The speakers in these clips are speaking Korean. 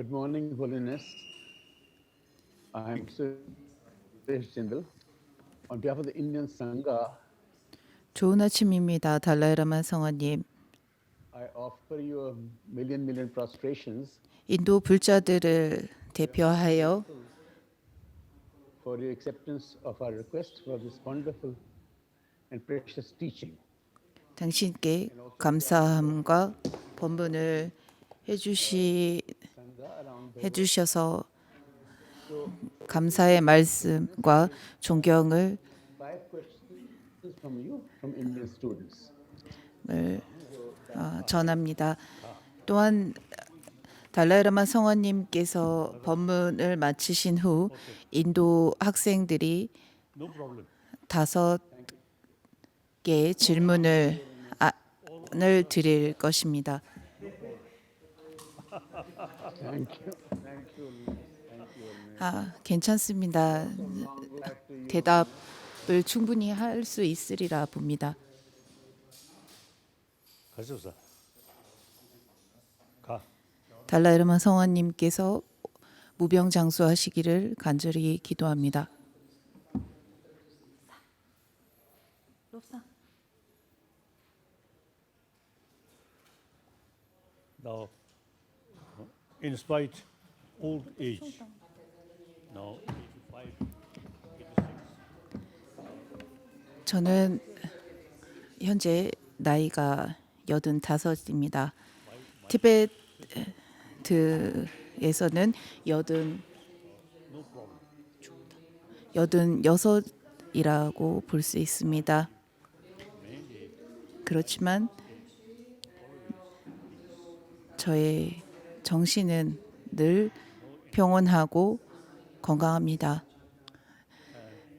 Good morning, Holiness. I'm Suresh Jindal. On behalf of the Indian Sangha, 좋은 아침입니다. 달라이라마 성화님. I offer you a million prostrations 인도 불자들을 대표하여 for your acceptance of our request for this wonderful and precious teaching. 당신께 감사함과 법문을 Sangha around the world. 해주셔서 감사의 말씀과 존경을 Five questions from you, from Indian students. 전합니다. 또한 달라이라마 성화님께서 법문을 마치신 후 인도 학생들이 5개의 질문을 드릴 것입니다. Thank you. 괜찮습니다. 대답을 충분히 할 수 있으리라 봅니다. 가셔서 가. 달라이라마 성화님께서 무병장수하시기를 간절히 기도합니다. Now, in spite old age, now 85, 86. 저는 현재 나이가 85입니다. 티베트에서는 86이라고 볼 수 있습니다. 그렇지만 저의 정신은 늘 평온하고 건강합니다.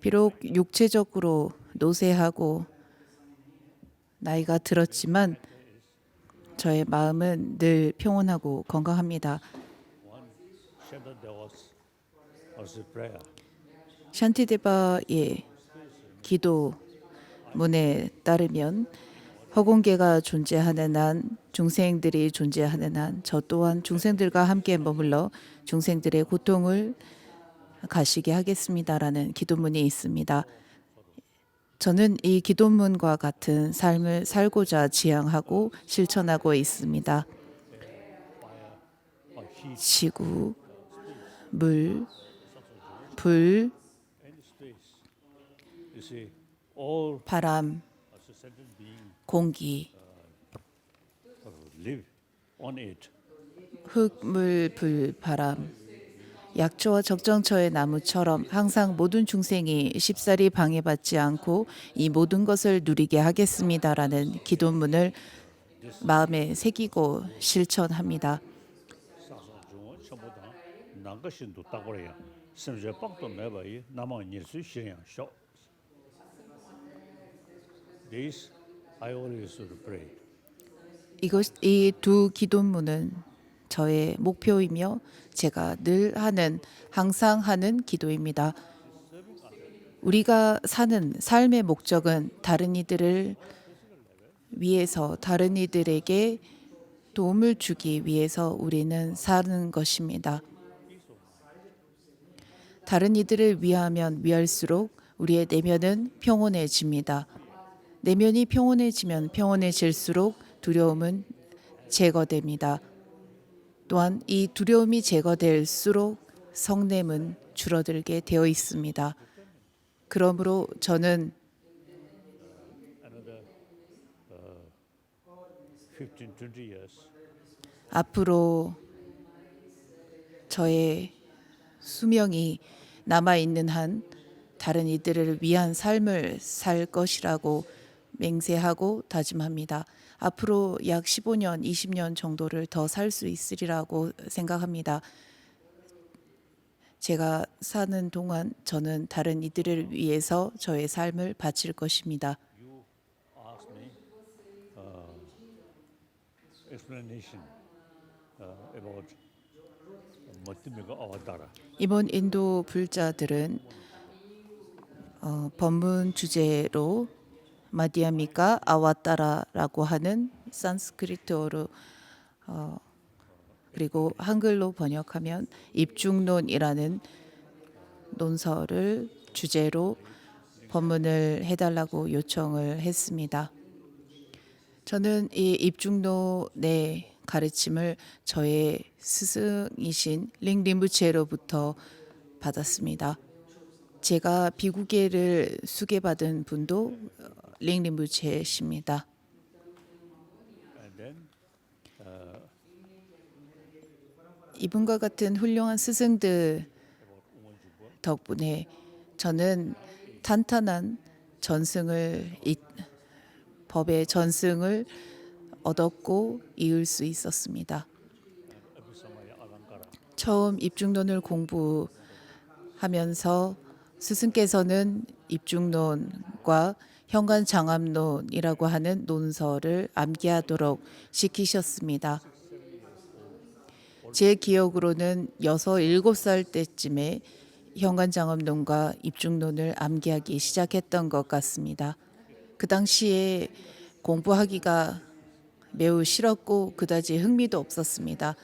비록 육체적으로 노쇠하고 나이가 들었지만 저의 마음은 늘 평온하고 건강합니다. One Shanta Devas was a prayer. 샨티데바의 기도문에 따르면 허공계가 존재하는 한, 중생들이 존재하는 한, 저 또한 중생들과 함께 머물러 중생들의 고통을 가시게 하겠습니다라는 기도문이 있습니다. 저는 이 기도문과 같은 삶을 살고자 지향하고 실천하고 있습니다. 지구, 물, 불, And space. You see, all 바람, as a sentient being 공기, live on it. 흙, 물, 불, 바람, 약초와 적정처의 나무처럼 항상 모든 중생이 쉽사리 방해받지 않고 이 모든 것을 누리게 하겠습니다라는 기도문을 마음에 새기고 실천합니다. 사상 중원 전부다 난것신도 따고래야. 심지어 빡도 매바이 남아 예수 신양 쇼. This I always would pray. 이 두 기도문은 저의 목표이며 제가 늘 항상 하는 기도입니다. 우리가 사는 삶의 목적은 다른 이들을 위해서, 다른 이들에게 도움을 주기 위해서 우리는 사는 것입니다. 다른 이들을 위하면 위할수록 우리의 내면은 평온해집니다. 내면이 평온해지면 평온해질수록 두려움은 제거됩니다. 또한 이 두려움이 제거될수록 성냄은 줄어들게 되어 있습니다. 그러므로 저는 Another 15, 20 years. 앞으로 저의 수명이 남아있는 한 다른 이들을 위한 삶을 살 것이라고 맹세하고 다짐합니다. 앞으로 약 15년, 20년 정도를 더 살 수 있으리라고 생각합니다. 제가 사는 동안 저는 다른 이들을 위해서 저의 삶을 바칠 것입니다. You asked me explanation about Mattimika Avatara. 이번 인도 불자들은 법문 주제로 마디아미카 아와따라라고 하는 산스크리트어로 그리고 한글로 번역하면 입중론이라는 논설을 주제로 법문을 해달라고 요청을 했습니다. 저는 이 입중론의 가르침을 저의 스승이신 링림부체로부터 받았습니다. 제가 비구계를 수계받은 분도 링림부체십니다. And then 이분과 같은 훌륭한 스승들 덕분에 저는 탄탄한 법의 전승을 얻었고 이을 수 있었습니다. 처음 입중론을 공부하면서 스승께서는 입중론과 현관장암론이라고 하는 논설을 암기하도록 시키셨습니다. 제 기억으로는 6, 7살 때쯤에 현관장암론과 입중론을 암기하기 시작했던 것 같습니다. 그 당시에 공부하기가 매우 싫었고 그다지 흥미도 없었습니다.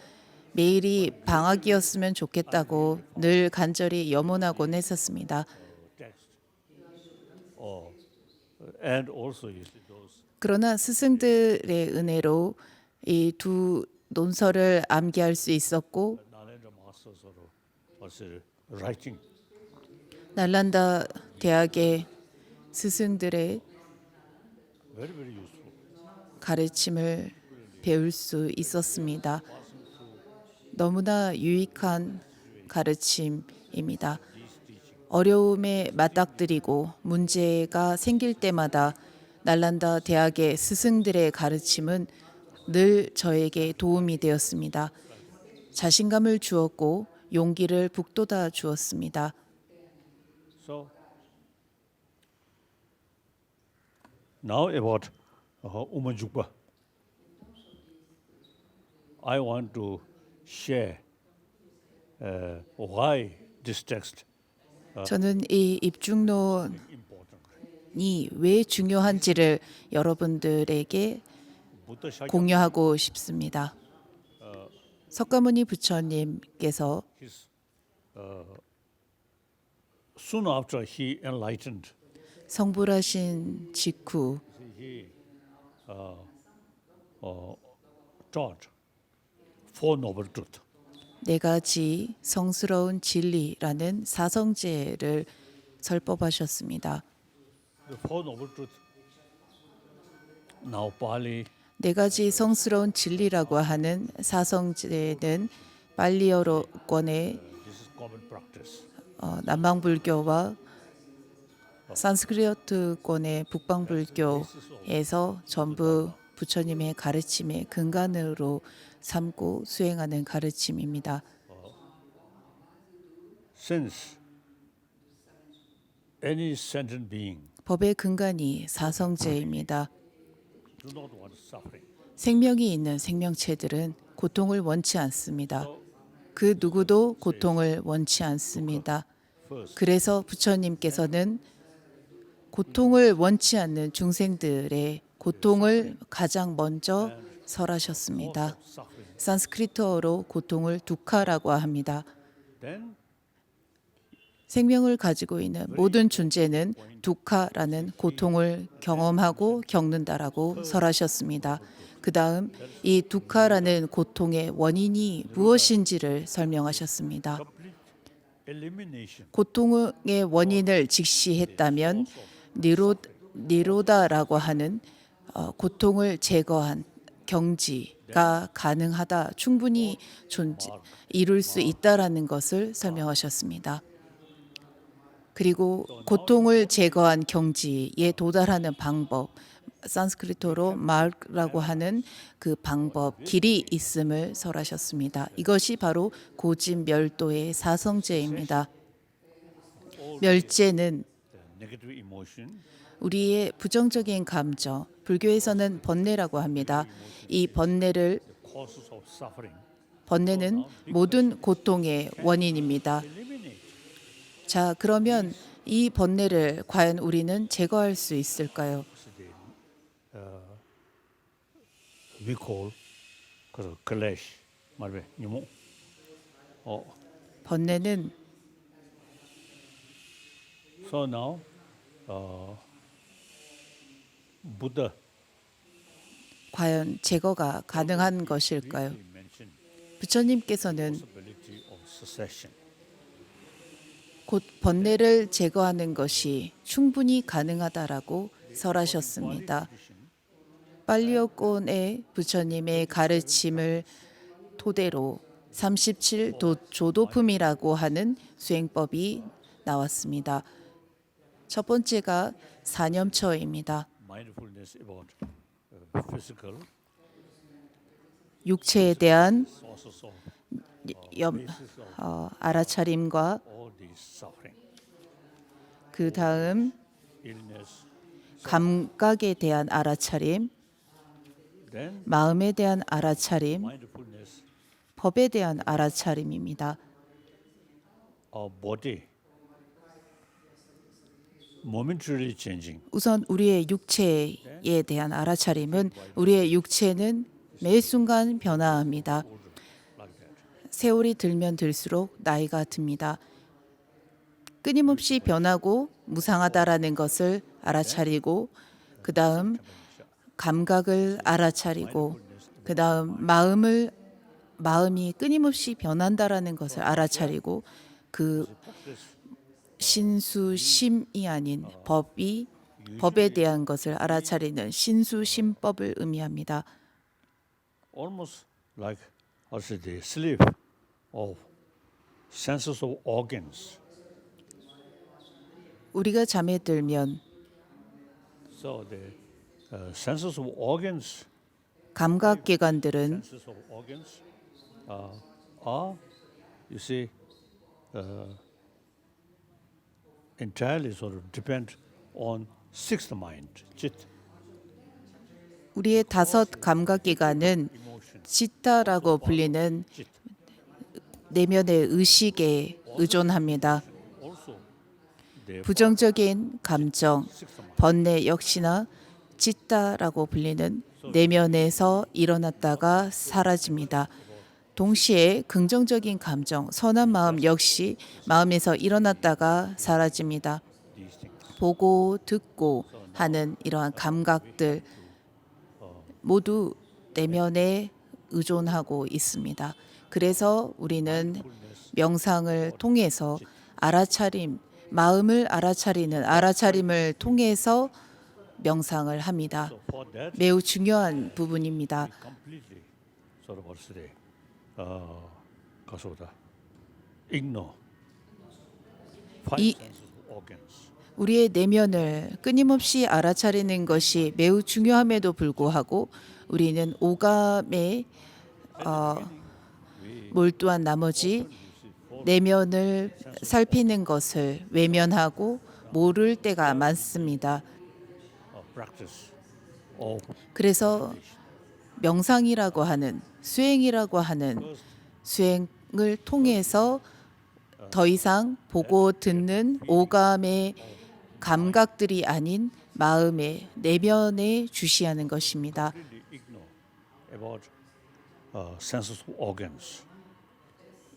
매일이 방학이었으면 좋겠다고 늘 간절히 염원하곤 했었습니다. text. And also those 그러나 스승들의 은혜로 이 두 논설을 암기할 수 있었고 Nalanda masters was writing. 날란다 대학의 스승들의 Very, very useful. 가르침을 배울 수 있었습니다. 너무나 유익한 가르침입니다. 어려움에 맞닥뜨리고 문제가 생길 때마다 날란다 대학의 스승들의 가르침은 늘 저에게 도움이 되었습니다. 자신감을 주었고 용기를 북돋아 주었습니다. So now about Umanjukpa. I want to share why this text 저는 이 입중론이 important. 왜 중요한지를 여러분들에게 Buddha Shakya, 공유하고 싶습니다. 석가모니 부처님께서 his soon after he enlightened, 성불하신 직후 he taught Four Noble Truths. 네 가지 성스러운 진리라는 사성제를 설법하셨습니다. The Four Noble Truths. Now Pali, 네 가지 성스러운 진리라고 하는 사성제는 팔리어권의 this is common practice. 남방불교와 산스크리트권의 북방불교에서 전부 부처님의 가르침의 근간으로 삼고 수행하는 가르침입니다. Since any sentient being 법의 근간이 사성제입니다. do not want suffering, 생명이 있는 생명체들은 고통을 원치 않습니다. 그 누구도 고통을 원치 않습니다. first 그래서 부처님께서는 고통을 원치 않는 중생들의 고통을 가장 먼저 설하셨습니다. suffering, 산스크리트어로 고통을 두카라고 합니다. then 생명을 가지고 있는 모든 존재는 두카라는 고통을 경험하고 겪는다라고 설하셨습니다. 그 다음 이 두카라는 고통의 원인이 무엇인지를 설명하셨습니다. complete elimination 고통의 원인을 직시했다면 니로다라고 하는 고통을 제거한 경지가 가능하다, 충분히 이룰 수 있다라는 것을 설명하셨습니다. 그리고 고통을 제거한 경지에 도달하는 방법, 산스크리트어로 마르라고 하는 그 방법, 길이 있음을 설하셨습니다. 이것이 바로 고진멸도의 사성제입니다. 멸제는 the negative emotion 우리의 부정적인 감정, 불교에서는 번뇌라고 합니다. 이 번뇌는 causes of suffering. 모든 고통의 원인입니다. Eliminate. 자, 그러면 이 번뇌를 과연 우리는 제거할 수 있을까요? We call clash. 말베 니모 번뇌는 so now Buddha 과연 제거가 가능한 것일까요? briefly mentioned 부처님께서는 possibility of cessation. 곧 번뇌를 제거하는 것이 충분히 가능하다라고 설하셨습니다. 빨리어권의 부처님의 가르침을 토대로 37조도품이라고 하는 수행법이 나왔습니다. 첫 번째가 사념처입니다. Mindfulness about physical 육체에 대한 sources of basis 염- of 알아차림과 all these suffering, 그 다음 illness. 감각에 대한 알아차림, Then 마음에 대한 알아차림, mindfulness, 법에 대한 알아차림입니다. our body momentarily changing. 우선 우리의 육체에 대한 알아차림은 우리의 육체는 매 순간 변화합니다. Like that. 세월이 들면 들수록 나이가 듭니다. 끊임없이 변하고 무상하다라는 것을 알아차리고 그 다음 감각을 알아차리고 그 다음 마음이 끊임없이 변한다라는 것을 알아차리고 그 신수심이 아닌 법에 대한 것을 알아차리는 신수심법을 의미합니다. Almost like also the sleep of senses of organs. 우리가 잠에 들면 So the senses of organs, 감각기관들은 senses of organs are, you see, entirely sort of depend on sixth mind, chit, 우리의 다섯 감각기관은 emotion, 치타라고 불리는 chit. 내면의 의식에 의존합니다. Also, the 부정적인 감정, sixth mind. 번뇌 역시나 치타라고 불리는 내면에서 일어났다가 사라집니다. 동시에 긍정적인 감정, 선한 마음 역시 마음에서 일어났다가 사라집니다. These things. 보고 듣고 하는 이러한 감각들 모두 내면에 의존하고 있습니다. 그래서 우리는 명상을 통해서 마음을 알아차림을 통해서 명상을 합니다. So for that, 매우 중요한 부분입니다. completely sort of what's the 가소다 ignore five 이- senses of organs. 우리의 내면을 끊임없이 알아차리는 것이 매우 중요함에도 불구하고 우리는 오감에 몰두한 나머지 내면을 살피는 것을 외면하고 모를 때가 많습니다. Practice of 그래서 명상이라고 하는 수행이라고 하는 수행을 통해서 더 이상 보고 듣는 오감의 감각들이 아닌 마음의 내면에 주시하는 것입니다. completely ignore about senses of organs.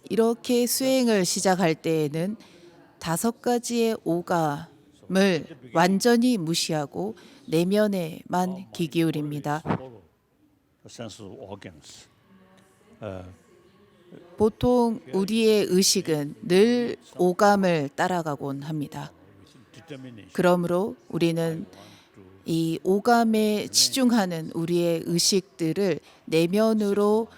이렇게 수행을 시작할 때에는 다섯 가지의 오감을 완전히 무시하고 내면에만 귀 기울입니다. Follow the senses of organs. 보통 우리의 의식은 늘 오감을 따라가곤 합니다. Determination. 그러므로 우리는 이 오감에 치중하는 우리의 의식들을 내면으로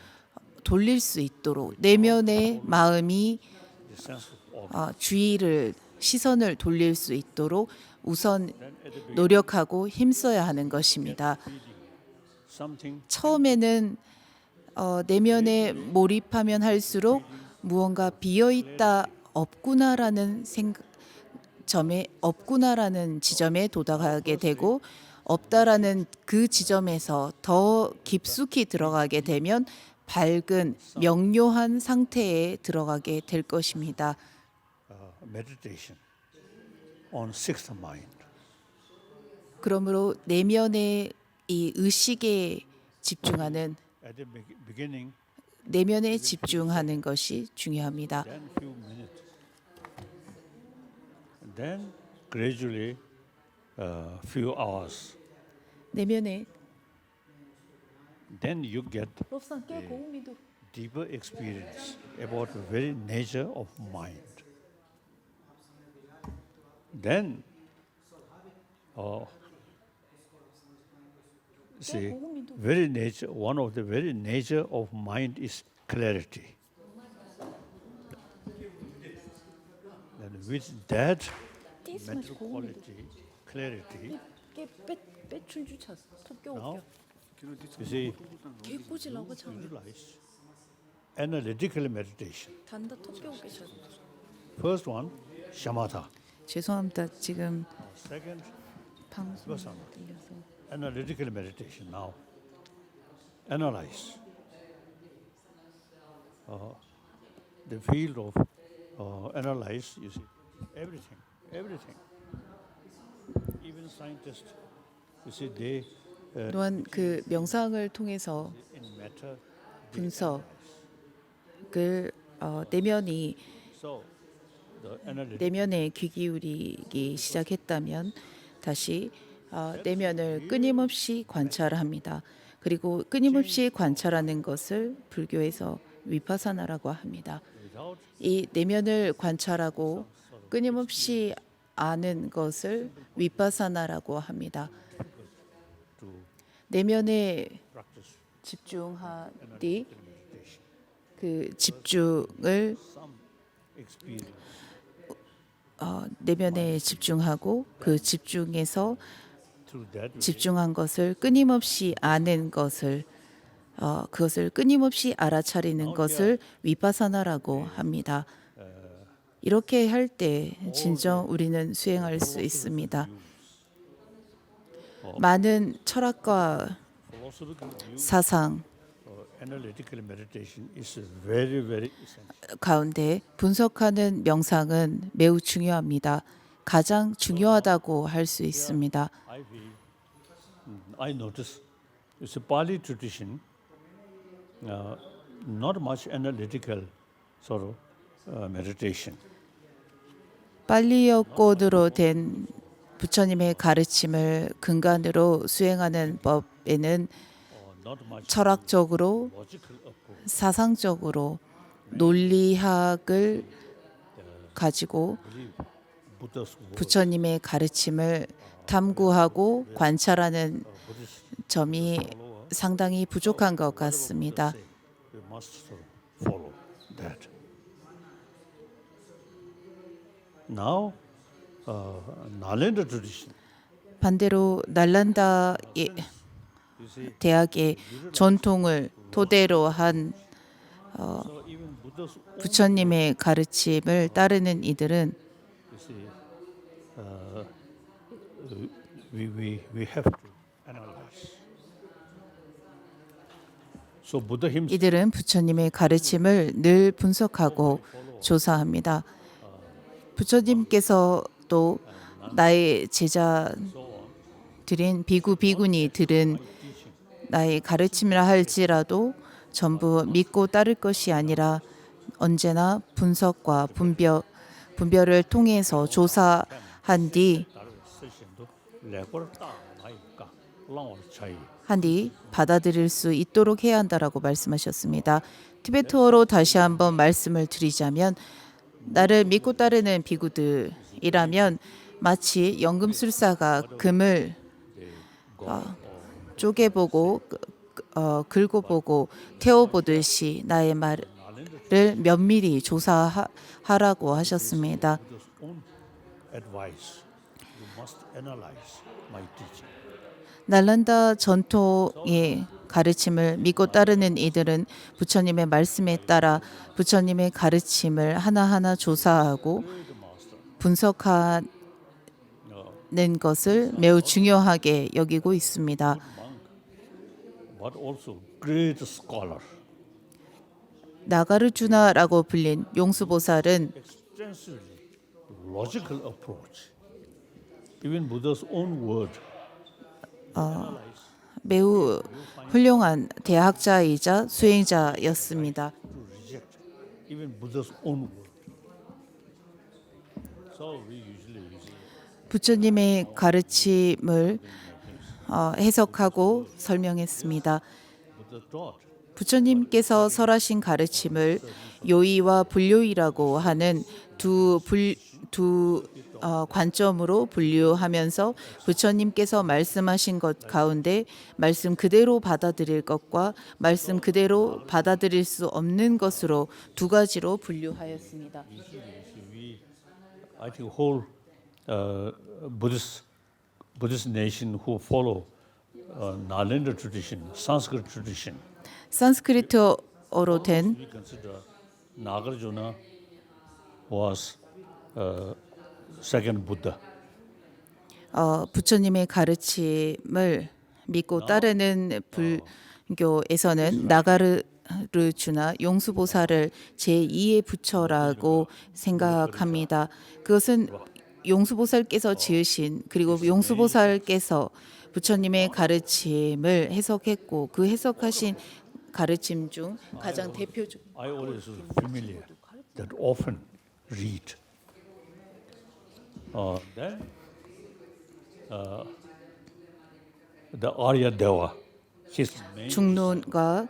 돌릴 수 있도록 내면의 마음이 The sense of 시선을 돌릴 수 있도록 우선 then at the beginning, 노력하고 힘써야 하는 것입니다. something 처음에는 내면에 몰입하면 할수록 무언가 비어 있다 없구나라는 지점에 도달하게 되고 없다라는 그 지점에서 더 깊숙이 들어가게 되면 밝은 명료한 상태에 들어가게 될 것입니다. meditation on sixth mind. 그러므로 내면의 이 의식에 집중하는 At the beginning, 내면에 집중하는 것이 중요합니다. then few minutes, and then gradually few hours, 내면에 then you get 롭산 꽤 고음이도 deeper experience about the very nature of mind. Then, see, very nature. One of the very nature of mind is clarity. And with that mental quality, clarity, 빼춘주 찼어. now you see, 개꼬질라고 참 utilize analytical meditation. 단다 톡겨오게 찼어. First one, shamatha. 죄송합니다. 지금 Second, 방송 vipassana. 들려서 Analytical meditation. Now, analyze the field of analyze. You see, everything. Even scientists, you see, they 또한 그 명상을 통해서 in matter. 분석을 내면이 So, the analytic. 내면에 귀 기울이기 시작했다면 다시 내면을 끊임없이 관찰합니다. 그리고 끊임없이 관찰하는 것을 불교에서 위파사나라고 합니다. Without 이 내면을 관찰하고 끊임없이 아는 것을 위파사나라고 합니다. to 내면에 practice 집중하되 meditation, 그 집중을 some experience. 내면에 집중하고 그 집중에서 Through that, 집중한 것을 끊임없이 아는 것을 그것을 끊임없이 알아차리는 것을 위파사나라고 합니다. 이렇게 할 때 진정 우리는 수행할 수 있습니다. 많은 철학과 philosophical view, 사상 analytical meditation is very, very essential. 가운데 분석하는 명상은 매우 중요합니다. 가장 중요하다고 할 수 있습니다. I notice it's a Pali tradition, not much analytical sort of meditation. 빨리어권으로 된 부처님의 가르침을 근간으로 수행하는 법에는 Not much 철학적으로 logical approach. 사상적으로 논리학을 가지고 Believe Buddha's word, 부처님의 가르침을 탐구하고 관찰하는 Buddhist 점이 상당히 부족한 것 같습니다. say, we must sort of follow that. Now, Nalanda tradition, 반대로 날란다의 you see, 대학의 전통을 토대로 한 so even Buddha's own, 부처님의 가르침을 따르는 이들은 you see, we have to analyze. So Buddha himself 이들은 부처님의 가르침을 늘 분석하고 조사합니다. 부처님께서도 나의 제자들인 비구 비구니들은 나의 가르침이라 할지라도 전부 믿고 따를 것이 아니라 언제나 분석과 분별을 통해서 조사한 뒤 session도 레고를 딱 나니까 랑을 차이. 받아들일 수 있도록 해야 한다라고 말씀하셨습니다. 티베트어로 다시 한번 말씀을 드리자면 나를 믿고 따르는 비구들이라면 마치 연금술사가 금을 쪼개보고 긁어보고 태워보듯이 나의 말을 면밀히 조사하라고 하셨습니다. Buddha's own advice. You must analyze my teaching. 날란다 전통의 가르침을 믿고 따르는 이들은 부처님의 말씀에 따라 부처님의 가르침을 하나하나 조사하고 분석하는 것을 매우 중요하게 여기고 있습니다. But also great scholar. 나가르주나라고 불린 용수보살은 Extensively logical approach. Even Buddha's own word. 매우 훌륭한 대학자이자 수행자였습니다. to reject even Buddha's own word. So we usually use 부처님의 가르침을 해석하고 설명했습니다. Buddha taught. 부처님께서 설하신 가르침을 요의와 불요의라고 하는 두 관점으로 분류하면서 부처님께서 말씀하신 것 가운데 말씀 그대로 받아들일 것과 말씀 그대로 받아들일 수 없는 것으로 두 가지로 분류하였습니다. We, I think, whole Buddhist nation who follow Nalanda tradition, Sanskrit tradition, 산스크리트어로 된 we consider Nagarjuna was second Buddha. 부처님의 가르침을 믿고 따르는 불교에서는 나가르주나 용수보살을 제2의 부처라고 생각합니다. 그것은 용수보살께서 지으신 그리고 용수보살께서 부처님의 가르침을 해석했고 그 해석하신 가르침 중 가장 대표적 I always familiar that often read. Then the Arya Deva, his main 중론과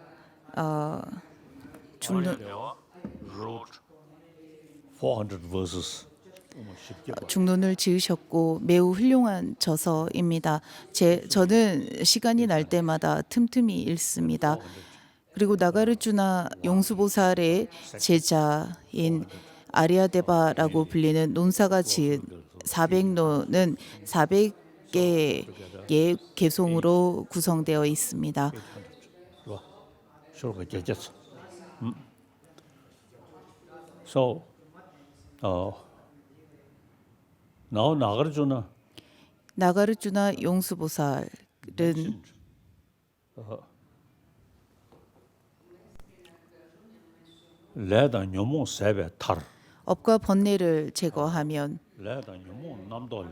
중론 Arya Deva wrote 400 verses. 중론을 지으셨고 매우 훌륭한 저서입니다. 저는 시간이 날 때마다 틈틈이 읽습니다. 그리고 나가르주나 용수보살의 제자인 아리아데바라고 불리는 논사가 지은 400노는 400개의 개송으로 구성되어 있습니다. So, now Nagarjuna 나가르주나 용수보살은 레다 녀모 세베 타 업과 번뇌를 제거하면 레다 녀모 남돌레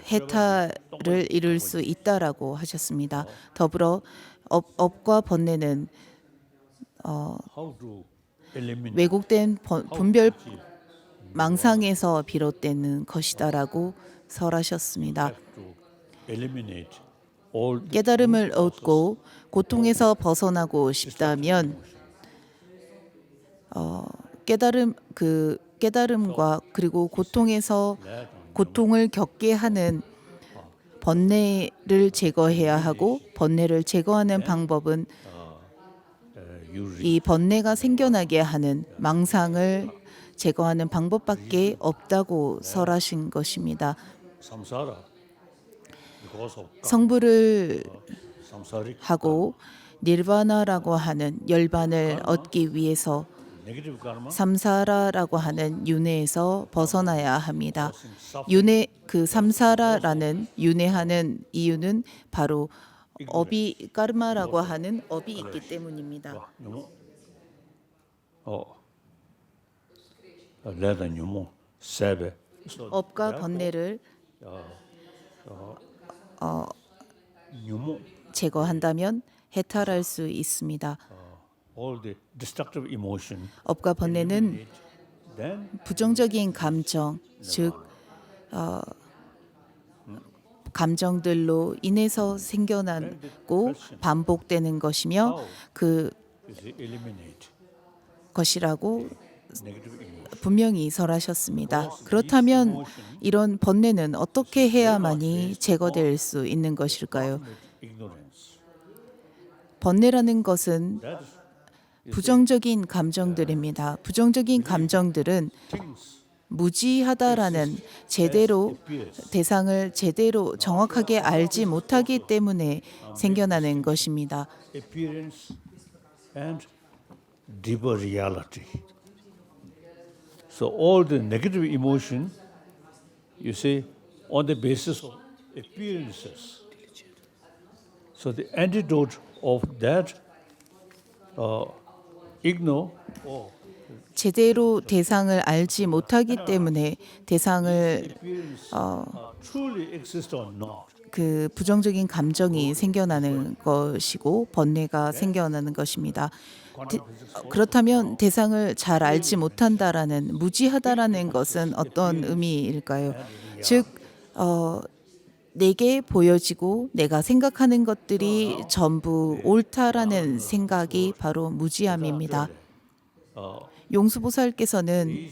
해탈을 이룰 수 있다라고 하셨습니다. 더불어 업과 번뇌는 how to eliminate 왜곡된 분별 망상에서 비롯되는 것이다라고 설하셨습니다. to eliminate all the 깨달음을 얻고 고통에서 벗어나고 싶다면 깨달음과 그리고 고통을 겪게 하는 번뇌를 제거해야 하고 번뇌를 제거하는 방법은 이 번뇌가 생겨나게 하는 망상을 제거하는 방법밖에 없다고 설하신 것입니다. samsara because of 성불을 samsaric 하고 닐바나라고 하는 열반을 얻기 위해서 negative karma 삼사라라고 하는 윤회에서 벗어나야 합니다. suffering 윤회 그 삼사라라는 윤회하는 이유는 바로 업이 까르마라고 하는 업이 있기 때문입니다. 녀모 레다 녀모 세베 업과 번뇌를 녀모 제거한다면 해탈할 수 있습니다. all the destructive emotion 업과 번뇌는 then 부정적인 감정, 즉 감정들로 인해서 생겨나고 반복되는 것이며 그 is eliminate 것이라고 negative emotion. 분명히 설하셨습니다. 그렇다면 이런 번뇌는 어떻게 해야만이 제거될 수 있는 것일까요? Ignorance. 번뇌라는 것은 That is 부정적인 감정들입니다. 부정적인 감정들은 things 무지하다라는 제대로 대상을 제대로 정확하게 알지 못하기 때문에 생겨나는 것입니다. appearance and deeper reality. So all the negative emotion, you see, on the basis of appearances. So the antidote of that ignore or 제대로 대상을 알지 못하기 때문에 대상을 appearance truly exist or not. 그 부정적인 감정이 생겨나는 것이고 번뇌가 생겨나는 것입니다. 그렇다면 대상을 잘 알지 못한다라는 무지하다라는 것은 어떤 의미일까요? 즉 내게 보여지고 내가 생각하는 것들이 전부 옳다라는 생각이 바로 무지함입니다. 용수보살께서는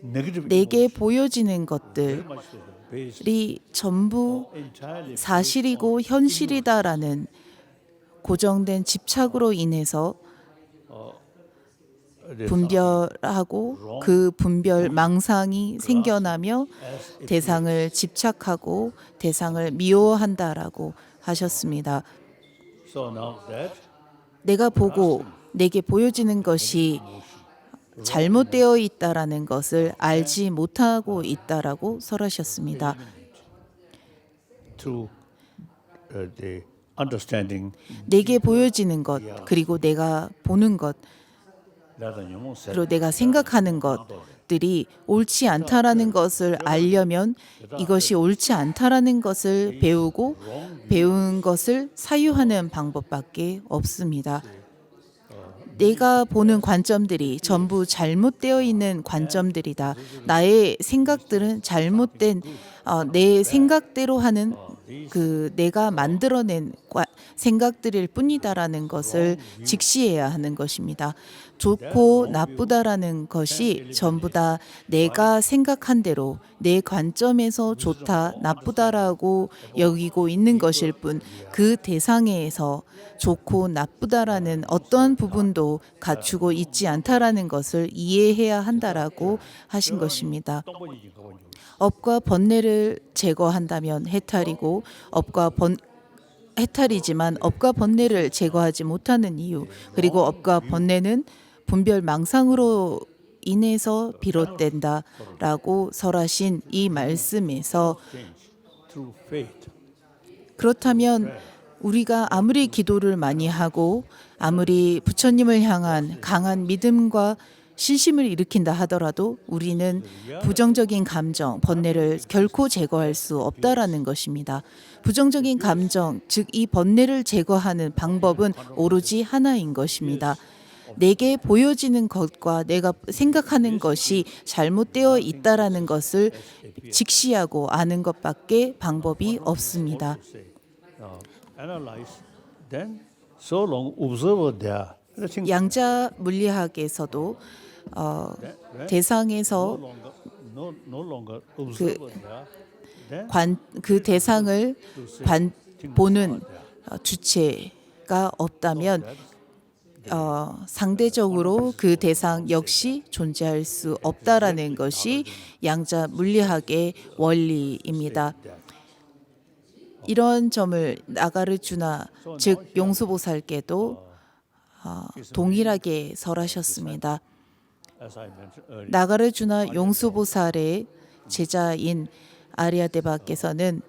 negative 내게 보여지는 것들이 much to the base 전부 entirely 사실이고 현실이다라는 고정된 집착으로 인해서 분별하고 그 분별 망상이 생겨나며 대상을 집착하고 대상을 미워한다라고 하셨습니다. So now that 내가 보고 내게 보여지는 것이 잘못되어 있다라는 것을 알지 못하고 있다라고 설하셨습니다. through the understanding 내게 보여지는 것 그리고 내가 보는 것 that the Nyamu said, 그리고 내가 생각하는 것들이 옳지 않다라는 것을 알려면 이것이 옳지 않다라는 것을 배우고 배운 것을 사유하는 방법밖에 없습니다. 내가 보는 관점들이 전부 잘못되어 있는 관점들이다. 나의 생각들은 잘못된 내 생각대로 하는 그 내가 만들어낸 생각들일 뿐이다라는 것을 직시해야 하는 것입니다. 좋고 나쁘다라는 것이 전부 다 내가 생각한 대로 내 관점에서 좋다 나쁘다라고 여기고 있는 것일 뿐 그 대상에서 좋고 나쁘다라는 어떠한 부분도 갖추고 있지 않다라는 것을 이해해야 한다라고 하신 것입니다. 업과 번뇌를 제거한다면 해탈이고 해탈이지만 업과 번뇌를 제거하지 못하는 이유 그리고 업과 번뇌는 분별 망상으로 인해서 비롯된다라고 설하신 이 말씀에서 through faith. 그렇다면 우리가 아무리 기도를 많이 하고 아무리 부처님을 향한 강한 믿음과 신심을 일으킨다 하더라도 우리는 부정적인 감정, 번뇌를 결코 제거할 수 없다라는 것입니다. 부정적인 감정, 즉 이 번뇌를 제거하는 방법은 오로지 하나인 것입니다. 내게 보여지는 것과 내가 생각하는 것이 잘못되어 있다라는 것을 직시하고 아는 것밖에 방법이 없습니다. Analyze, then so long observe there. 양자 물리학에서도 대상에서 No longer observe there. 그 대상을 보는 주체가 없다면 상대적으로 그 대상 역시 존재할 수 없다라는 것이 양자 물리학의 원리입니다. 이런 점을 나가르주나 즉 용수보살께도 동일하게 설하셨습니다. As I mentioned earlier, 나가르주나 용수보살의 제자인 아리아데바께서는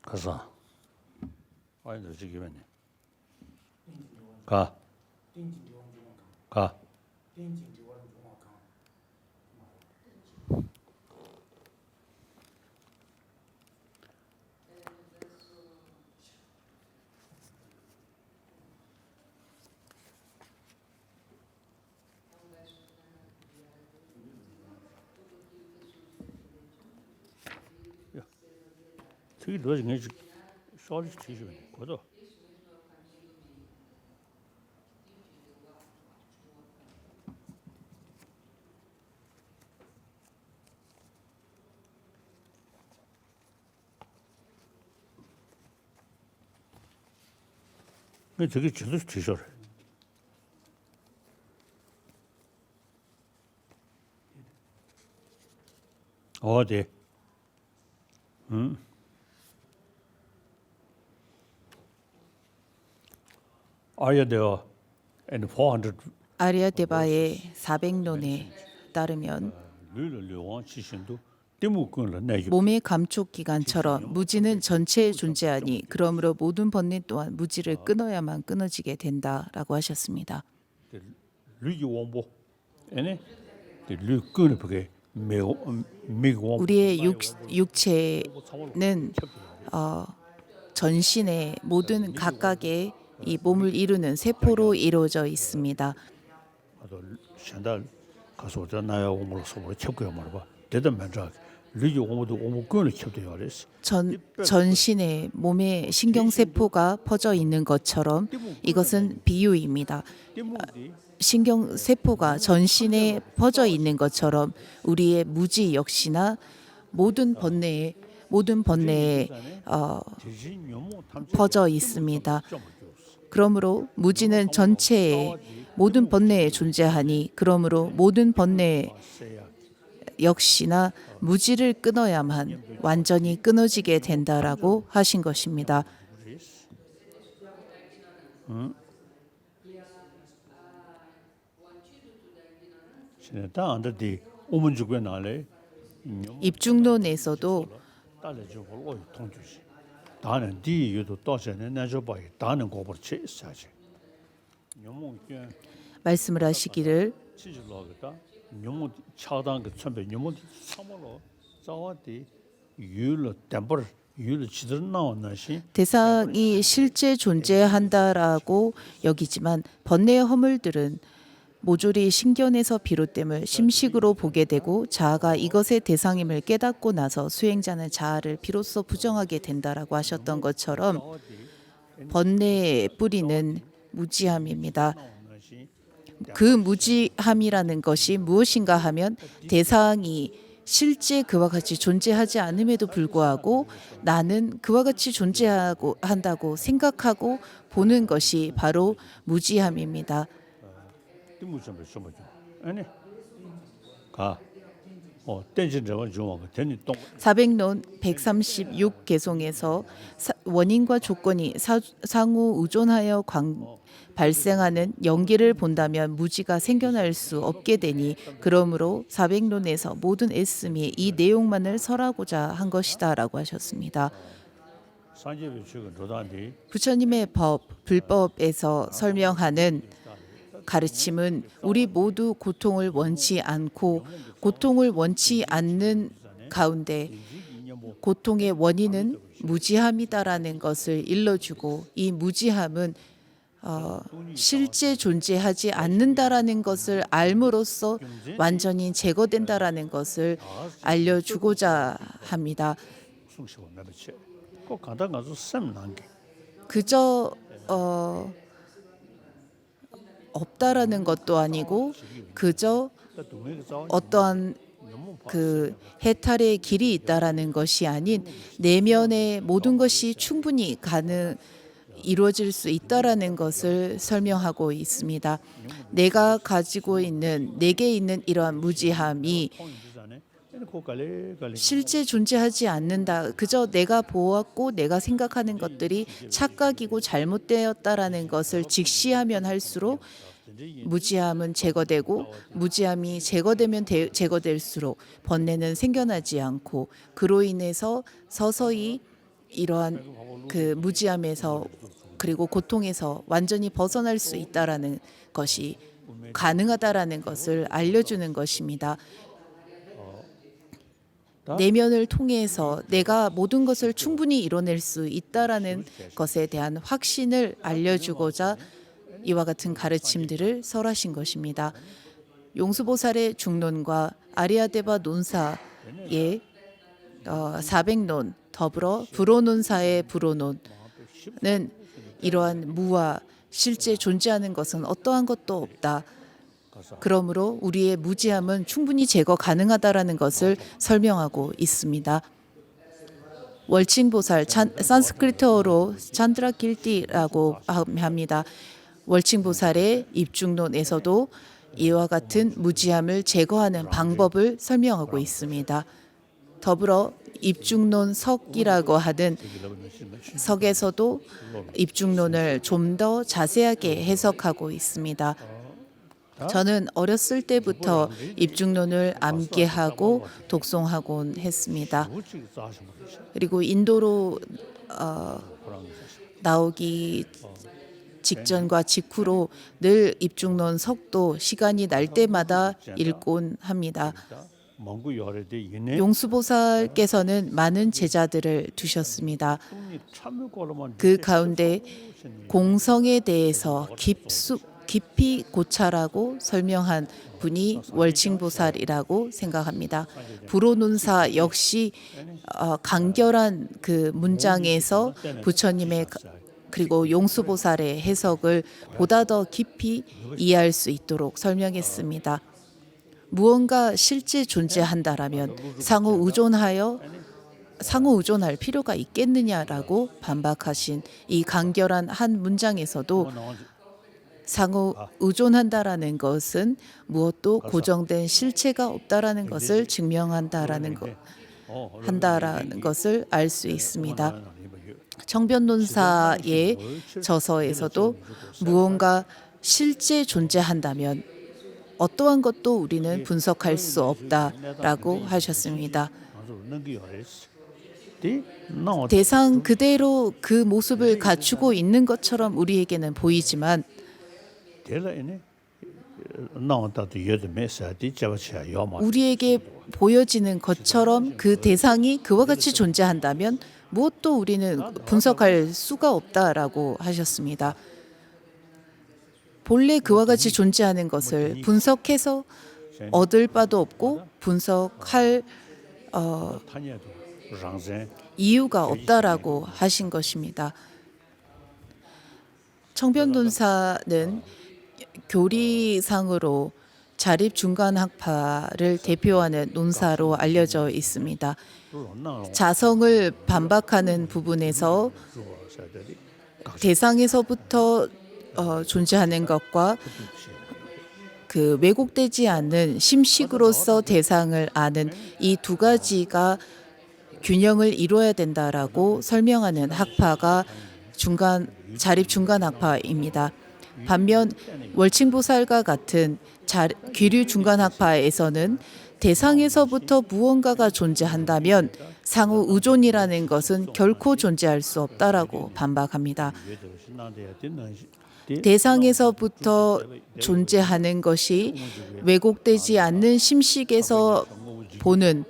가서 아니 너 지금은 가. 저기 너 지금 썰이 뒤지면 거도. 저기 저도 뒤져래. 어디? 아리아데와 and 400 아리아데바의 400논에 따르면 류원 지신도 때문에 내게 몸의 감촉 기관처럼 무지는 전체에 존재하니 그러므로 모든 번뇌 또한 무지를 끊어야만 끊어지게 된다라고 하셨습니다. 류기 원보 에네 류끈을 보게 우리의 육체는 전신의 모든 각각의 이 몸을 이루는 세포로 이루어져 있습니다. 현달 가서 저 나야 오므로 서로 쳤고요 말봐. 대단 면적 리기 오므도 오므권을 쳤대요 그랬어. 전신의 몸에 신경세포가 퍼져 있는 것처럼 이것은 비유입니다. 신경세포가 전신에 퍼져 있는 것처럼 우리의 무지 역시나 모든 번뇌에 퍼져 있습니다. 그러므로 무지는 전체의 모든 번뇌에 존재하니 그러므로 모든 번뇌 역시나 무지를 끊어야만 완전히 끊어지게 된다라고 하신 것입니다. 입중론에서도 말씀을 하시기를 대상이 실제 존재한다라고 여기지만 번뇌의 허물들은 모조리 신견에서 비롯됨을 심식으로 보게 되고 자아가 이것의 대상임을 깨닫고 나서 수행자는 자아를 비로소 부정하게 된다라고 하셨던 것처럼 번뇌의 뿌리는 무지함입니다. 그 무지함이라는 것이 무엇인가 하면 대상이 실제 그와 같이 존재하지 않음에도 불구하고 나는 그와 같이 존재하고 한다고 생각하고 보는 것이 바로 무지함입니다. 사백론 136 개송에서 원인과 조건이 상호 의존하여 발생하는 연기를 본다면 무지가 생겨날 수 없게 되니 그러므로 사백론에서 모든 애씀이 이 내용만을 설하고자 한 것이다라고 하셨습니다. 부처님의 불법에서 설명하는 가르침은 우리 모두 고통을 원치 않고 고통을 원치 않는 가운데 고통의 원인은 무지함이다라는 것을 일러주고 이 무지함은 실제 존재하지 않는다라는 것을 알므로써 완전히 제거된다라는 것을 알려주고자 합니다. 그저 없다라는 것도 아니고 그저 어떠한 그 해탈의 길이 있다라는 것이 아닌 내면의 모든 것이 충분히 이루어질 수 있다라는 것을 설명하고 있습니다. 내가 가지고 있는 내게 있는 이러한 무지함이 실제 존재하지 않는다. 그저 내가 보았고 내가 생각하는 것들이 착각이고 잘못되었다라는 것을 직시하면 할수록 무지함은 제거되고 무지함이 제거되면 제거될수록 번뇌는 생겨나지 않고 그로 인해서 서서히 이러한 그 무지함에서 그리고 고통에서 완전히 벗어날 수 있다라는 것이 가능하다라는 것을 알려주는 것입니다. 내면을 통해서 내가 모든 것을 충분히 이뤄낼 수 있다라는 것에 대한 확신을 알려주고자 이와 같은 가르침들을 설하신 것입니다. 용수보살의 중론과 아리아데바 논사의 사백론 더불어 불호논사의 불호론은 이러한 무와 실제 존재하는 것은 어떠한 것도 없다. 그러므로 우리의 무지함은 충분히 제거 가능하다라는 것을 설명하고 있습니다. 월칭보살, 산스크리트어로 찬드라킬티라고 합니다. 월칭보살의 입중론에서도 이와 같은 무지함을 제거하는 방법을 설명하고 있습니다. 더불어 입중론 석이라고 하는 석에서도 입중론을 좀 더 자세하게 해석하고 있습니다. 저는 어렸을 때부터 입중론을 암기하고 독송하곤 했습니다. 그리고 인도로 나오기 직전과 직후로 늘 입중론 석도 시간이 날 때마다 읽곤 합니다. 몽구 요래데 이네 용수보살께서는 많은 제자들을 두셨습니다. 총리 참여고로만 그 가운데 공성에 대해서 깊이 고찰하고 설명한 분이 월칭보살이라고 생각합니다. 불호논사 역시 간결한 그 문장에서 부처님의 그리고 용수보살의 해석을 보다 더 깊이 이해할 수 있도록 설명했습니다. 무언가 실제 존재한다라면 상호 의존할 필요가 있겠느냐라고 반박하신 이 간결한 한 문장에서도 상호 의존한다라는 것은 무엇도 고정된 실체가 없다라는 것을 증명한다라는 것을 알 수 있습니다. 청변논사의 저서에서도 무언가 실제 존재한다면 어떠한 것도 우리는 분석할 수 없다라고 하셨습니다. 대상 그대로 그 모습을 갖추고 있는 것처럼 우리에게는 보이지만 우리에게 보여지는 것처럼 그 대상이 그와 같이 존재한다면 무엇도 우리는 분석할 수가 없다라고 하셨습니다. 본래 그와 같이 존재하는 것을 분석해서 얻을 바도 없고 분석할 이유가 없다라고 하신 것입니다. 청변논사는 교리상으로 자립중간학파를 대표하는 논사로 알려져 있습니다. 자성을 반박하는 부분에서 대상에서부터 존재하는 것과 그 왜곡되지 않는 심식으로서 대상을 아는 이 두 가지가 균형을 이루어야 된다라고 설명하는 학파가 자립중간학파입니다. 반면 월칭보살과 같은 귀류중간학파에서는 대상에서부터 무언가가 존재한다면 상호 의존이라는 것은 결코 존재할 수 없다라고 반박합니다. 대상에서부터 존재하는 것이 왜곡되지 않는 심식에서 보는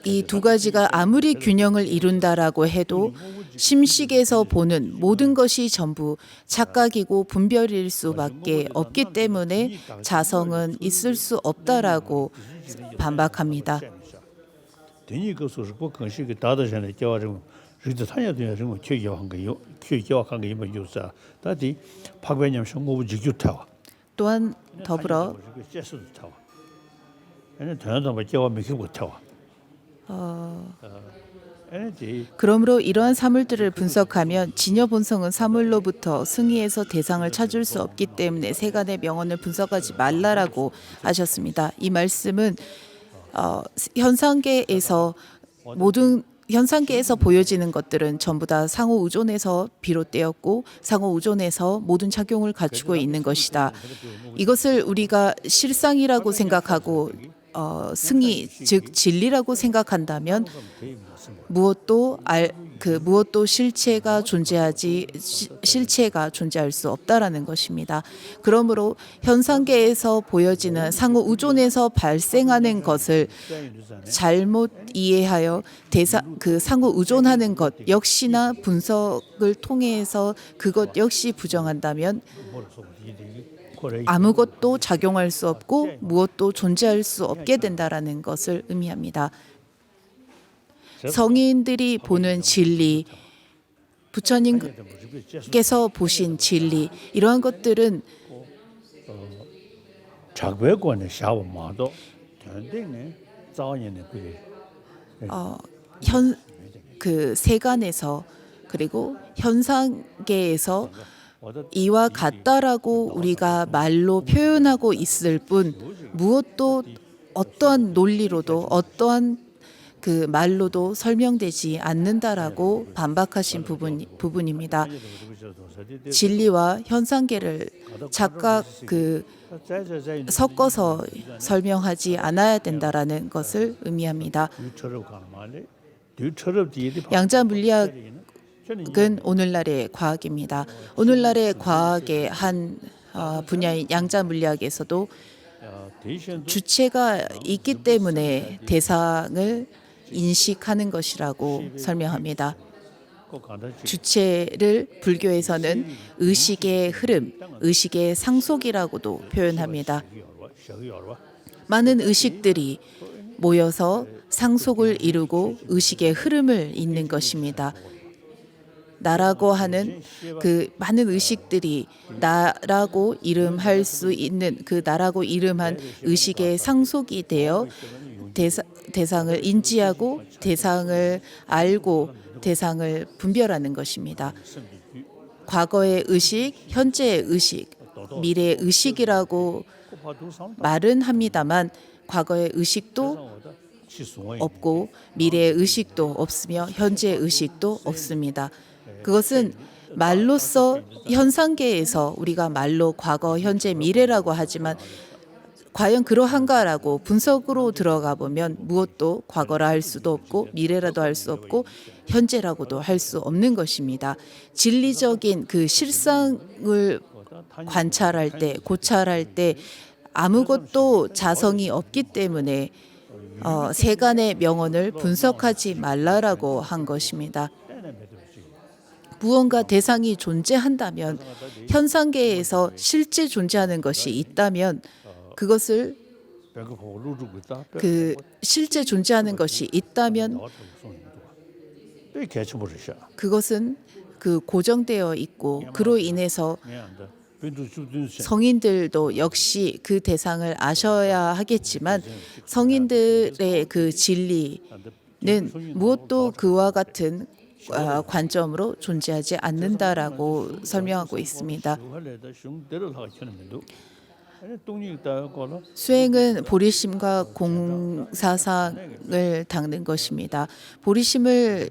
이 두 가지가 아무리 균형을 이룬다라고 해도 심식에서 보는 모든 것이 전부 착각이고 분별일 수밖에 없기 때문에 자성은 있을 수 없다라고 반박합니다. 또한 더불어 그러므로 이러한 사물들을 분석하면 진여 본성은 사물로부터 승의해서 대상을 찾을 수 없기 때문에 세간의 명언을 분석하지 말라라고 하셨습니다. 이 말씀은 현상계에서 보여지는 것들은 전부 다 상호 의존에서 비롯되었고 상호 의존에서 모든 작용을 갖추고 있는 것이다. 이것을 우리가 실상이라고 생각하고 승의 즉 진리라고 생각한다면 무엇도 실체가 존재할 수 없다라는 것입니다. 그러므로 현상계에서 보여지는 상호 의존에서 발생하는 것을 잘못 이해하여 그 상호 의존하는 것 역시나 분석을 통해서 그것 역시 부정한다면 아무것도 작용할 수 없고 무엇도 존재할 수 없게 된다라는 것을 의미합니다. 성인들이 보는 진리, 부처님께서 보신 진리, 이러한 것들은 그 세간에서 그리고 현상계에서 이와 같다라고 우리가 말로 표현하고 있을 뿐 무엇도 어떠한 논리로도 어떠한 그 말로도 설명되지 않는다라고 반박하신 부분입니다. 진리와 현상계를 각각 섞어서 설명하지 않아야 된다라는 것을 의미합니다. 양자 물리학은 오늘날의 과학입니다. 오늘날의 과학의 한 분야인 양자 물리학에서도 주체가 있기 때문에 대상을 인식하는 것이라고 설명합니다. 주체를 불교에서는 의식의 흐름, 의식의 상속이라고도 표현합니다. 많은 의식들이 모여서 상속을 이루고 의식의 흐름을 잇는 것입니다. 나라고 하는 그 많은 의식들이 나라고 이름할 수 있는 그 나라고 이름한 의식의 상속이 되어 대상을 인지하고 대상을 알고 대상을 분별하는 것입니다. 과거의 의식, 현재의 의식, 미래의 의식이라고 말은 합니다만 과거의 의식도 없고 미래의 의식도 없으며 현재의 의식도 없습니다. 그것은 말로써 현상계에서 우리가 말로 과거, 현재, 미래라고 하지만 과연 그러한가라고 분석으로 들어가 보면 무엇도 과거라 할 수도 없고 미래라도 할 수 없고 현재라고도 할 수 없는 것입니다. 진리적인 그 실상을 관찰할 때, 고찰할 때 아무것도 자성이 없기 때문에 세간의 명언을 분석하지 말라라고 한 것입니다. 무언가 대상이 존재한다면 현상계에서 실제 존재하는 것이 있다면 그것을 그 실제 존재하는 것이 있다면 그것은 그 고정되어 있고 그로 인해서 성인들도 역시 그 대상을 아셔야 하겠지만 성인들의 그 진리는 무엇도 그와 같은 관점으로 존재하지 않는다라고 설명하고 있습니다. 수행은 보리심과 공사상을 닦는 것입니다. 보리심을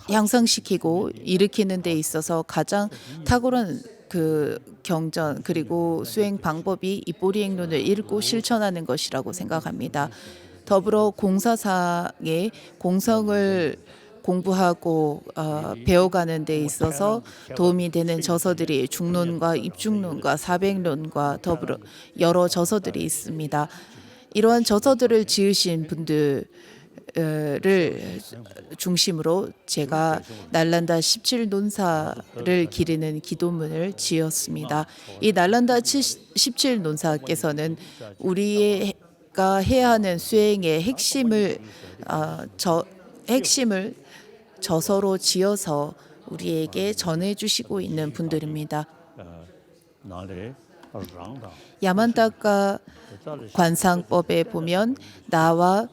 향상시키고 일으키는 데 있어서 가장 탁월한 그 경전 그리고 수행 방법이 이 보리행론을 읽고 실천하는 것이라고 생각합니다. 더불어 공사상의 공성을 공부하고 배워가는 데 있어서 도움이 되는 저서들이 중론과 입중론과 사백론과 더불어 여러 저서들이 있습니다. 이러한 저서들을 지으신 분들을 중심으로 제가 날란다 17논사를 기리는 기도문을 지었습니다. 이 날란다 17논사께서는 우리가 해야 하는 수행의 핵심을 저서로 지어서 우리에게 전해주시고 있는 분들입니다. 야만다가 관상법에 보면 나와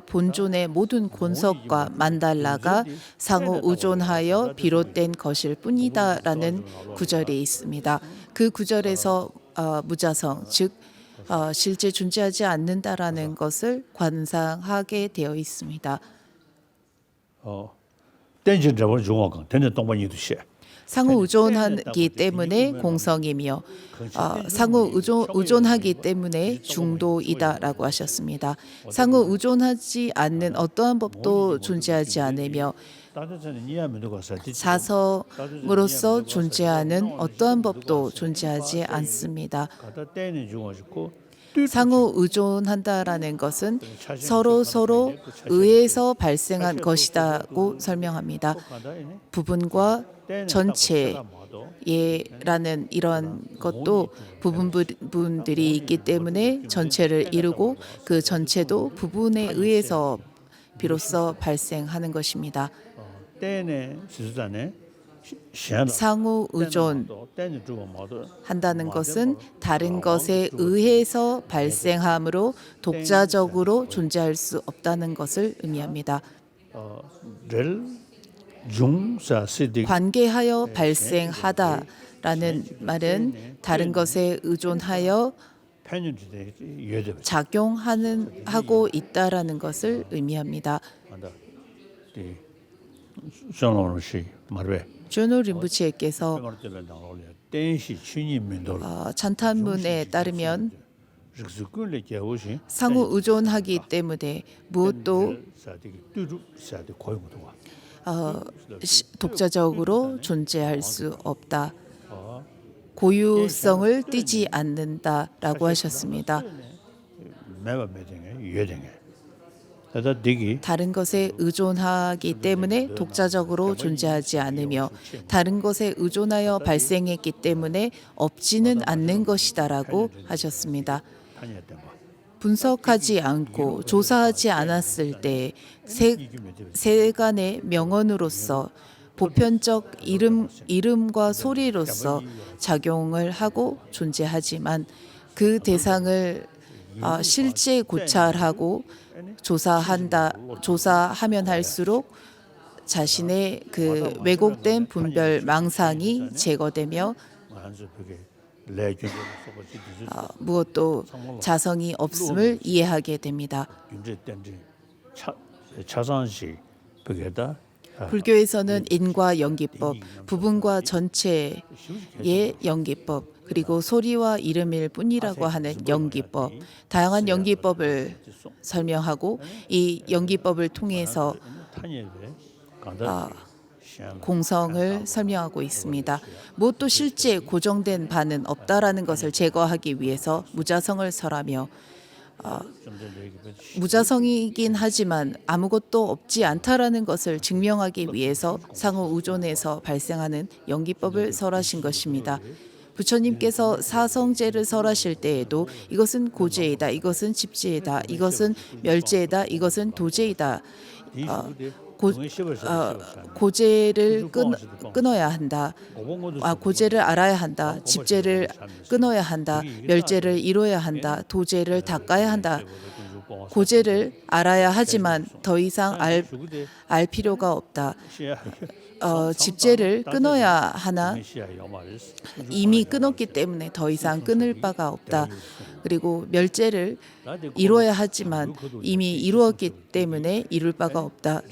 본존의 모든 본석과 만달라가 상호 의존하여 비롯된 것일 뿐이다라는 구절이 있습니다. 그 구절에서 무자성 즉 실제 존재하지 않는다라는 것을 관상하게 되어 있습니다. 상호 의존하기 때문에 공성이며 상호 의존하기 때문에 중도이다라고 하셨습니다. 상호 의존하지 않는 어떠한 법도 존재하지 않으며 사성으로서 존재하는 어떠한 법도 존재하지 않습니다. 상호 의존한다라는 것은 서로 의해서 발생한 것이다고 설명합니다. 부분과 전체라는 이런 것도 부분들이 있기 때문에 전체를 이루고 그 전체도 부분에 의해서 비로소 발생하는 것입니다. 상호 의존한다는 것은 다른 것에 의해서 발생하므로 독자적으로 존재할 수 없다는 것을 의미합니다. 관계하여 발생하다라는 말은 다른 것에 의존하여 작용하고 있다라는 것을 의미합니다. 조노 린부치에께서 찬탄문에 따르면 상호 의존하기 때문에 무엇도 독자적으로 존재할 수 없다. 고유성을 띠지 않는다라고 하셨습니다. 매번 매등에 유해등에. 그래서 되게 다른 것에 의존하기 때문에 독자적으로 존재하지 않으며 다른 것에 의존하여 발생했기 때문에 없지는 않는 것이다라고 하셨습니다. 판이었던 거. 분석하지 않고 조사하지 않았을 때 세간의 명언으로서 보편적 이름과 소리로서 작용을 하고 존재하지만 그 대상을 실제 고찰하고 조사하면 할수록 자신의 그 왜곡된 분별 망상이 제거되며 무엇도 자성이 없음을 이해하게 됩니다. 차상시 벽에다 불교에서는 인과 연기법, 부분과 전체의 연기법, 그리고 소리와 이름일 뿐이라고 하는 연기법, 다양한 연기법을 설명하고 이 연기법을 통해서 공성을 설명하고 있습니다. 무엇도 실제 고정된 바는 없다라는 것을 제거하기 위해서 무자성을 설하며 무자성이긴 하지만 아무것도 없지 않다라는 것을 증명하기 위해서 상호 의존에서 발생하는 연기법을 설하신 것입니다. 부처님께서 사성제를 설하실 때에도 이것은 고제이다, 이것은 집제이다, 이것은 멸제이다, 이것은 도제이다. 고제를 끊어야 한다. 고제를 알아야 한다. 집제를 끊어야 한다. 멸제를 이뤄야 한다. 도제를 닦아야 한다. 고제를 알아야 하지만 더 이상 알 필요가 없다. 집제를 끊어야 하나 이미 끊었기 때문에 더 이상 끊을 바가 없다. 그리고 멸제를 이루어야 하지만 이미 이루었기 때문에 이룰 바가 없다.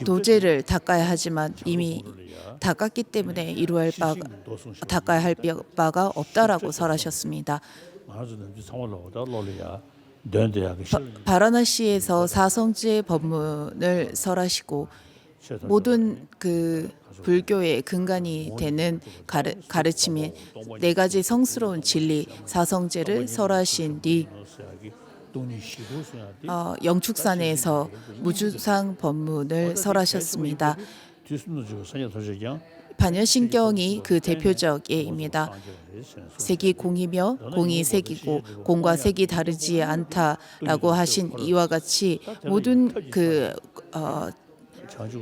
도제를 닦아야 하지만 이미 닦았기 때문에 닦아야 할 바가 없다라고 설하셨습니다. 바라나시에서 사성제 법문을 설하시고 모든 그 불교의 근간이 되는 가르침인 네 가지 성스러운 진리 사성제를 설하신 뒤 영축산에서 무주상 법문을 설하셨습니다. 반야신경이 그 대표적 예입니다. 색이 공이며 공이 색이고 공과 색이 다르지 않다라고 하신 이와 같이 모든 그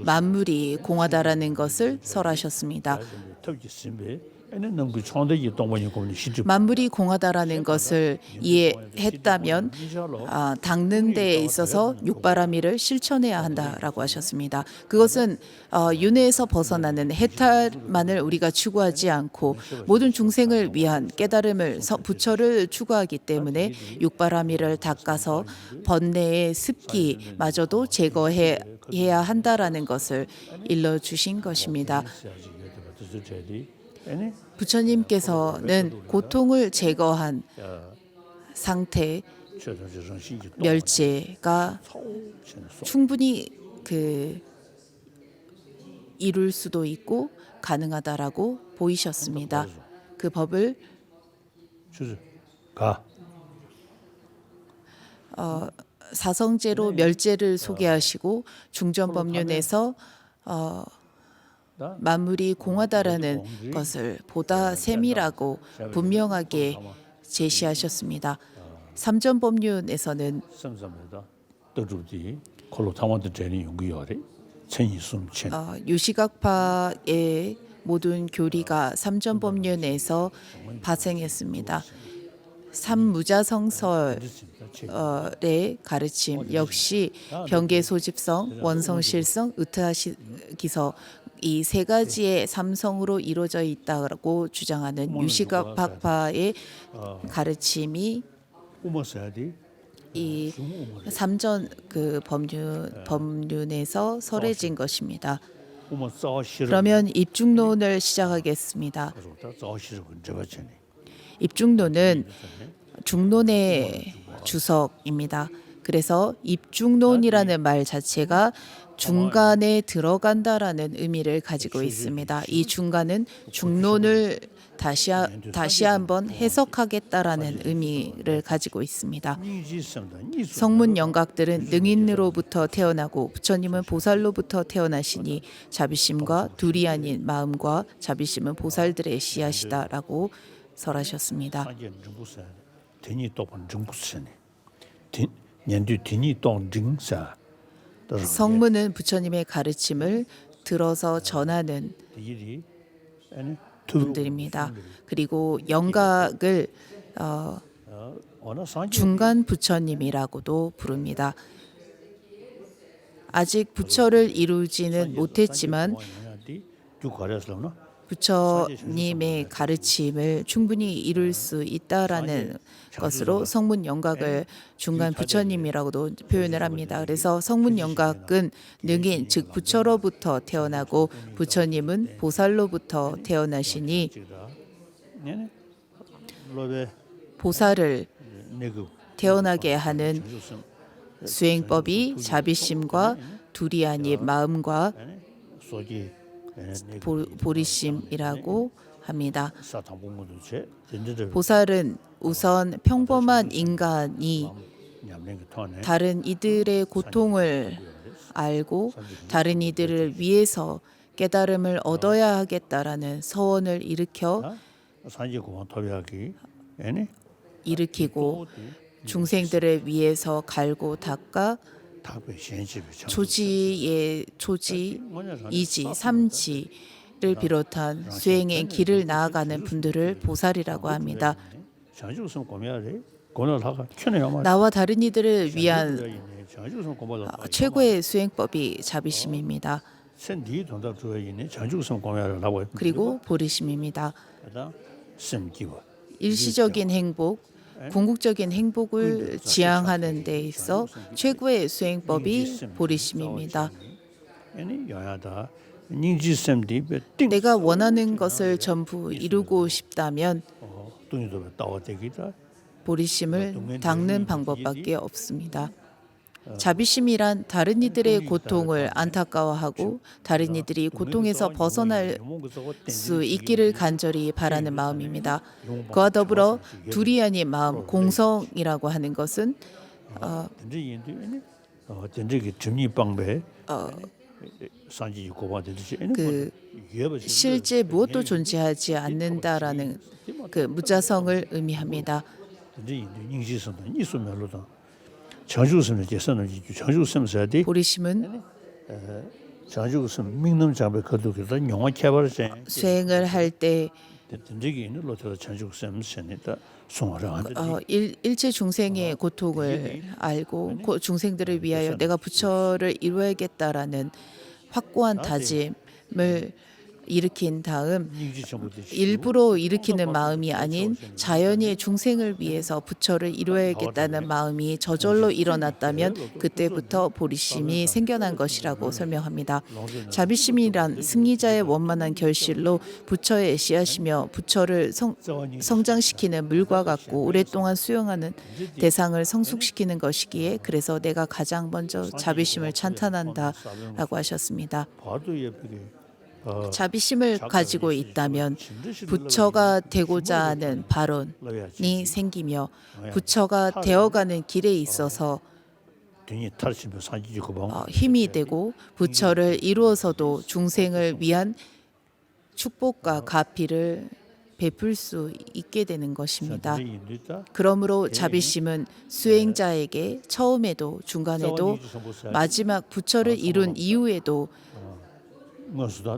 만물이 공하다라는 것을 설하셨습니다. 만물이 공하다라는 것을 이해했다면 닦는 데에 있어서 육바라밀을 실천해야 한다라고 하셨습니다. 그것은 윤회에서 벗어나는 해탈만을 우리가 추구하지 않고 모든 중생을 위한 깨달음을 부처를 추구하기 때문에 육바라밀을 닦아서 번뇌의 습기마저도 제거해야 한다라는 것을 일러주신 것입니다. 부처님께서는 고통을 제거한 상태 멸제가 충분히 이룰 수도 있고 가능하다라고 보이셨습니다. 그 법을 사성제로 멸제를 소개하시고 중전법륜에서 만물이 공하다라는 것을 보다 세밀하고 분명하게 제시하셨습니다. 삼전법륜에서는 유시각파의 모든 교리가 삼전법륜에서 발생했습니다. 삼무자성설의 가르침 역시 병계소집성, 원성실성, 의트하기서 이 세 가지의 삼성으로 이루어져 있다고 주장하는 유시각파의 가르침이 이 삼전 그 법륜에서 설해진 것입니다. 그러면 입중론을 시작하겠습니다. 입중론은 중론의 주석입니다. 그래서 입중론이라는 말 자체가 중간에 들어간다라는 의미를 가지고 있습니다. 이 중간은 중론을 다시 한번 해석하겠다라는 의미를 가지고 있습니다. 닝지섬다. 니수. 성문 영각들은 능인으로부터 태어나고 부처님은 보살로부터 태어나시니 자비심과 둘이 아닌 마음과 자비심은 보살들의 씨앗이다라고 설하셨습니다. 산제 정부사. 대니 또번 정부사네. 년뒤 대니 또 정사. 성문은 부처님의 가르침을 들어서 전하는 일이 아니 분들입니다. 그리고 영각을 어느 산제 중간 부처님이라고도 부릅니다. 아직 부처를 이루지는 못했지만 부처님의 가르침을 충분히 이룰 수 있다라는 것으로 성문 영각을 중간 부처님이라고도 표현을 합니다. 그래서 성문 영각은 능인 즉 부처로부터 태어나고 부처님은 보살로부터 태어나시니 보살을 태어나게 하는 수행법이 자비심과 둘이 아닌 마음과 보리심이라고 합니다. 보살은 우선 평범한 인간이 다른 이들의 고통을 알고 다른 이들을 위해서 깨달음을 얻어야 하겠다라는 서원을 일으키고 중생들을 위해서 갈고 닦아 조지의 조지, 이지, 삼지를 비롯한 수행의 길을 나아가는 분들을 보살이라고 합니다. 나와 다른 이들을 위한 최고의 수행법이 자비심입니다. 그리고 보리심입니다. 일시적인 행복, 궁극적인 행복을 지향하는 데 있어 최고의 수행법이 보리심입니다. 내가 원하는 것을 전부 이루고 싶다면 보리심을 닦는 방법밖에 없습니다. 자비심이란 다른 이들의 고통을 안타까워하고 다른 이들이 고통에서 벗어날 수 있기를 간절히 바라는 마음입니다. 그와 더불어 둘이 아닌 마음, 공성이라고 하는 것은 실제 무엇도 존재하지 않는다라는 그 무자성을 의미합니다. 보리심은 수행을 할 때 일체 중생의 고통을 알고 중생들을 위하여 내가 부처를 이루어야겠다라는 확고한 다짐을 일으킨 다음 일부러 일으키는 마음이 아닌 자연히 중생을 위해서 부처를 이루어야겠다는 마음이 저절로 일어났다면 그때부터 보리심이 생겨난 것이라고 설명합니다. 자비심이란 승리자의 원만한 결실로 부처의 씨앗이며 부처를 성장시키는 물과 같고 오랫동안 수용하는 대상을 성숙시키는 것이기에 그래서 내가 가장 먼저 자비심을 찬탄한다라고 하셨습니다. 자비심을 가지고 있다면 부처가 되고자 하는 발언이 생기며 부처가 되어가는 길에 있어서 힘이 되고 부처를 이루어서도 중생을 위한 축복과 가피를 베풀 수 있게 되는 것입니다. 그러므로 자비심은 수행자에게 처음에도 중간에도 마지막 부처를 이룬 이후에도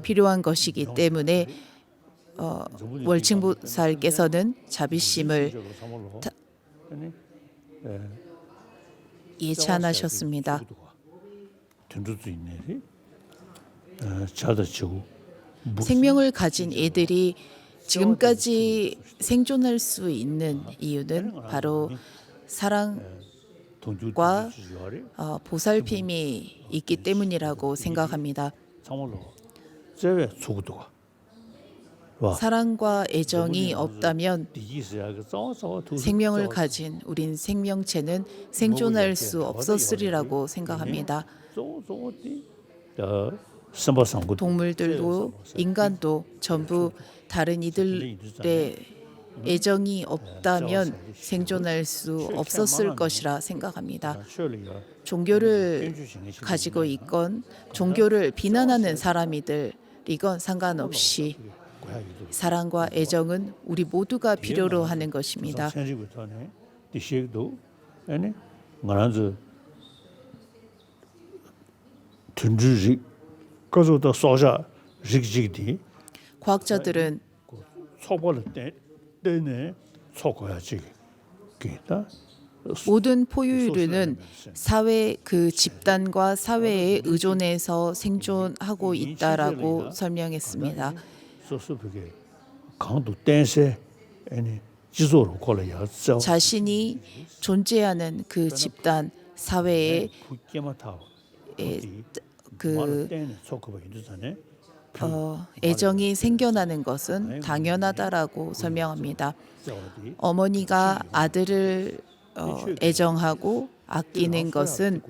필요한 것이기 때문에 월층보살께서는 자비심을 예찬하셨습니다. 생명을 가진 애들이 지금까지 생존할 수 있는 이유는 바로 사랑과 보살핌이 있기 때문이라고 생각합니다. 사랑과 애정이 없다면 생명을 가진 우린 생명체는 생존할 수 없었으리라고 생각합니다. 선보상고 동물들도 인간도 전부 다른 이들의 애정이 없다면 생존할 수 없었을 것이라 생각합니다. 종교를 가지고 있건 종교를 비난하는 사람이건 상관없이 사랑과 애정은 우리 모두가 필요로 하는 것입니다. 과학자들은 모든 포유류는 사회 그 집단과 사회에 의존해서 생존하고 있다라고 설명했습니다. 자신이 존재하는 그 집단 사회에 애정이 생겨나는 것은 당연하다라고 설명합니다. 어머니가 아들을 애정하고 아끼는 것은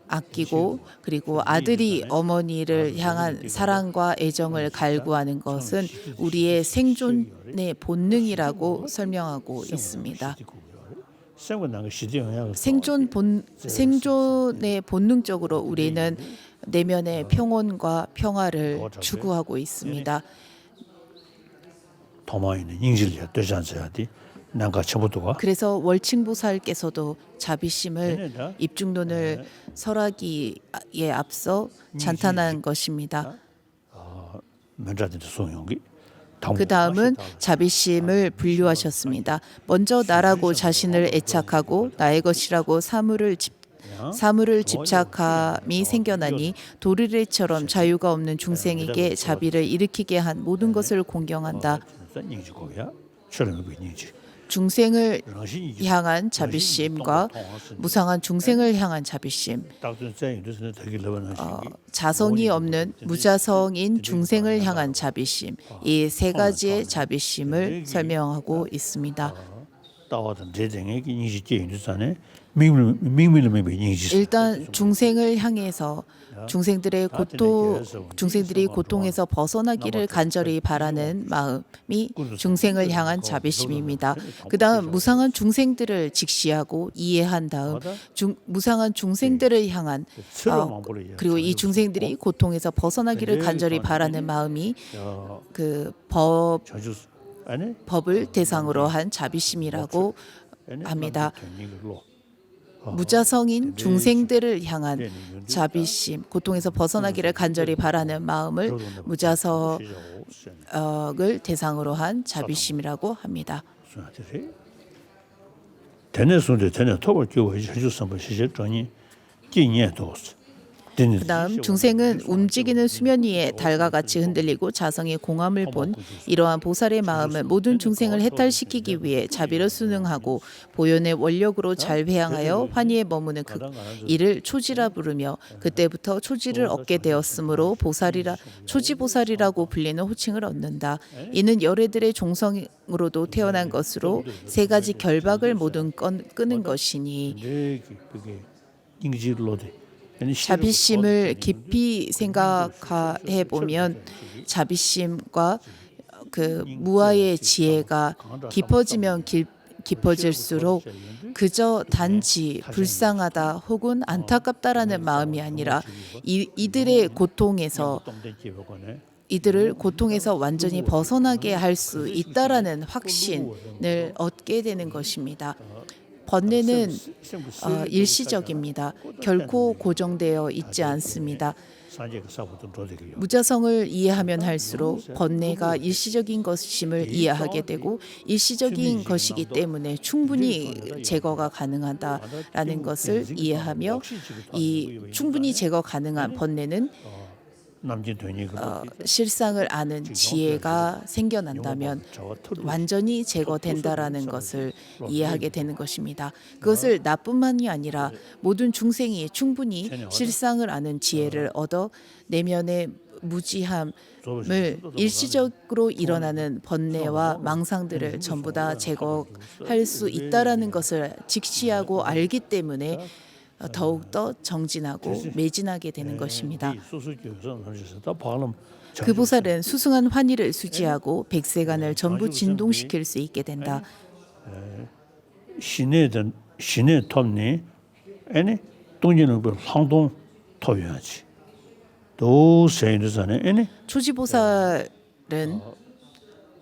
아끼고 그리고 아들이 어머니를 향한 사랑과 애정을 갈구하는 것은 우리의 생존의 본능이라고 설명하고 있습니다. 생존의 본능적으로 우리는 내면의 평온과 평화를 추구하고 있습니다. 그래서 월층보살께서도 자비심을 입중론을 설하기에 앞서 찬탄한 것입니다. 그 다음은 자비심을 분류하셨습니다. 먼저 나라고 자신을 애착하고 나의 것이라고 사물을 집착함이 생겨나니 도르래처럼 자유가 없는 중생에게 자비를 일으키게 한 모든 것을 공경한다. 중생을 향한 자비심과 무상한 중생을 향한 자비심, 자성이 없는 무자성인 중생을 향한 자비심, 이 세 가지의 자비심을 설명하고 있습니다. 일단 중생을 향해서 중생들이 고통에서 벗어나기를 간절히 바라는 마음이 중생을 향한 자비심입니다. 그 다음 무상한 중생들을 직시하고 이해한 다음 무상한 중생들을 향한 그리고 이 중생들이 고통에서 벗어나기를 간절히 바라는 마음이 그 법을 대상으로 한 자비심이라고 합니다. 무자성인 중생들을 향한 자비심, 고통에서 벗어나기를 간절히 바라는 마음을 무자성을 대상으로 한 자비심이라고 합니다. 그 다음 중생은 움직이는 수면 위에 달과 같이 흔들리고 자성의 공함을 본 이러한 보살의 마음은 모든 중생을 해탈시키기 위해 자비를 순응하고 보현의 원력으로 잘 회양하여 환희에 머무는 이를 초지라 부르며 그때부터 초지를 얻게 되었으므로 초지보살이라고 불리는 호칭을 얻는다. 이는 열애들의 종성으로도 태어난 것으로 세 가지 결박을 모두 끄는 것이니 자비심을 깊이 생각해 보면 자비심과 그 무아의 지혜가 깊어지면 깊어질수록 그저 단지 불쌍하다 혹은 안타깝다라는 마음이 아니라 이들을 고통에서 완전히 벗어나게 할 수 있다라는 확신을 얻게 되는 것입니다. 번뇌는 일시적입니다. 결코 고정되어 있지 않습니다. 무자성을 이해하면 할수록 번뇌가 일시적인 것임을 이해하게 되고 일시적인 것이기 때문에 충분히 제거가 가능하다라는 것을 이해하며 이 충분히 제거 가능한 번뇌는 실상을 아는 지혜가 생겨난다면 완전히 제거된다라는 것을 이해하게 되는 것입니다. 그것을 나뿐만이 아니라 모든 중생이 충분히 실상을 아는 지혜를 얻어 내면의 무지함을 일시적으로 일어나는 번뇌와 망상들을 전부 다 제거할 수 있다라는 것을 직시하고 알기 때문에 더욱더 정진하고 매진하게 되는 것입니다. 그 그 보살은 수승한 환희를 수지하고 백세간을 전부 진동시킬 수 있게 된다. 시내 톱니 아니 동진은 그 항동 토해야지. 또 세인들잖아요. 아니 초지보살은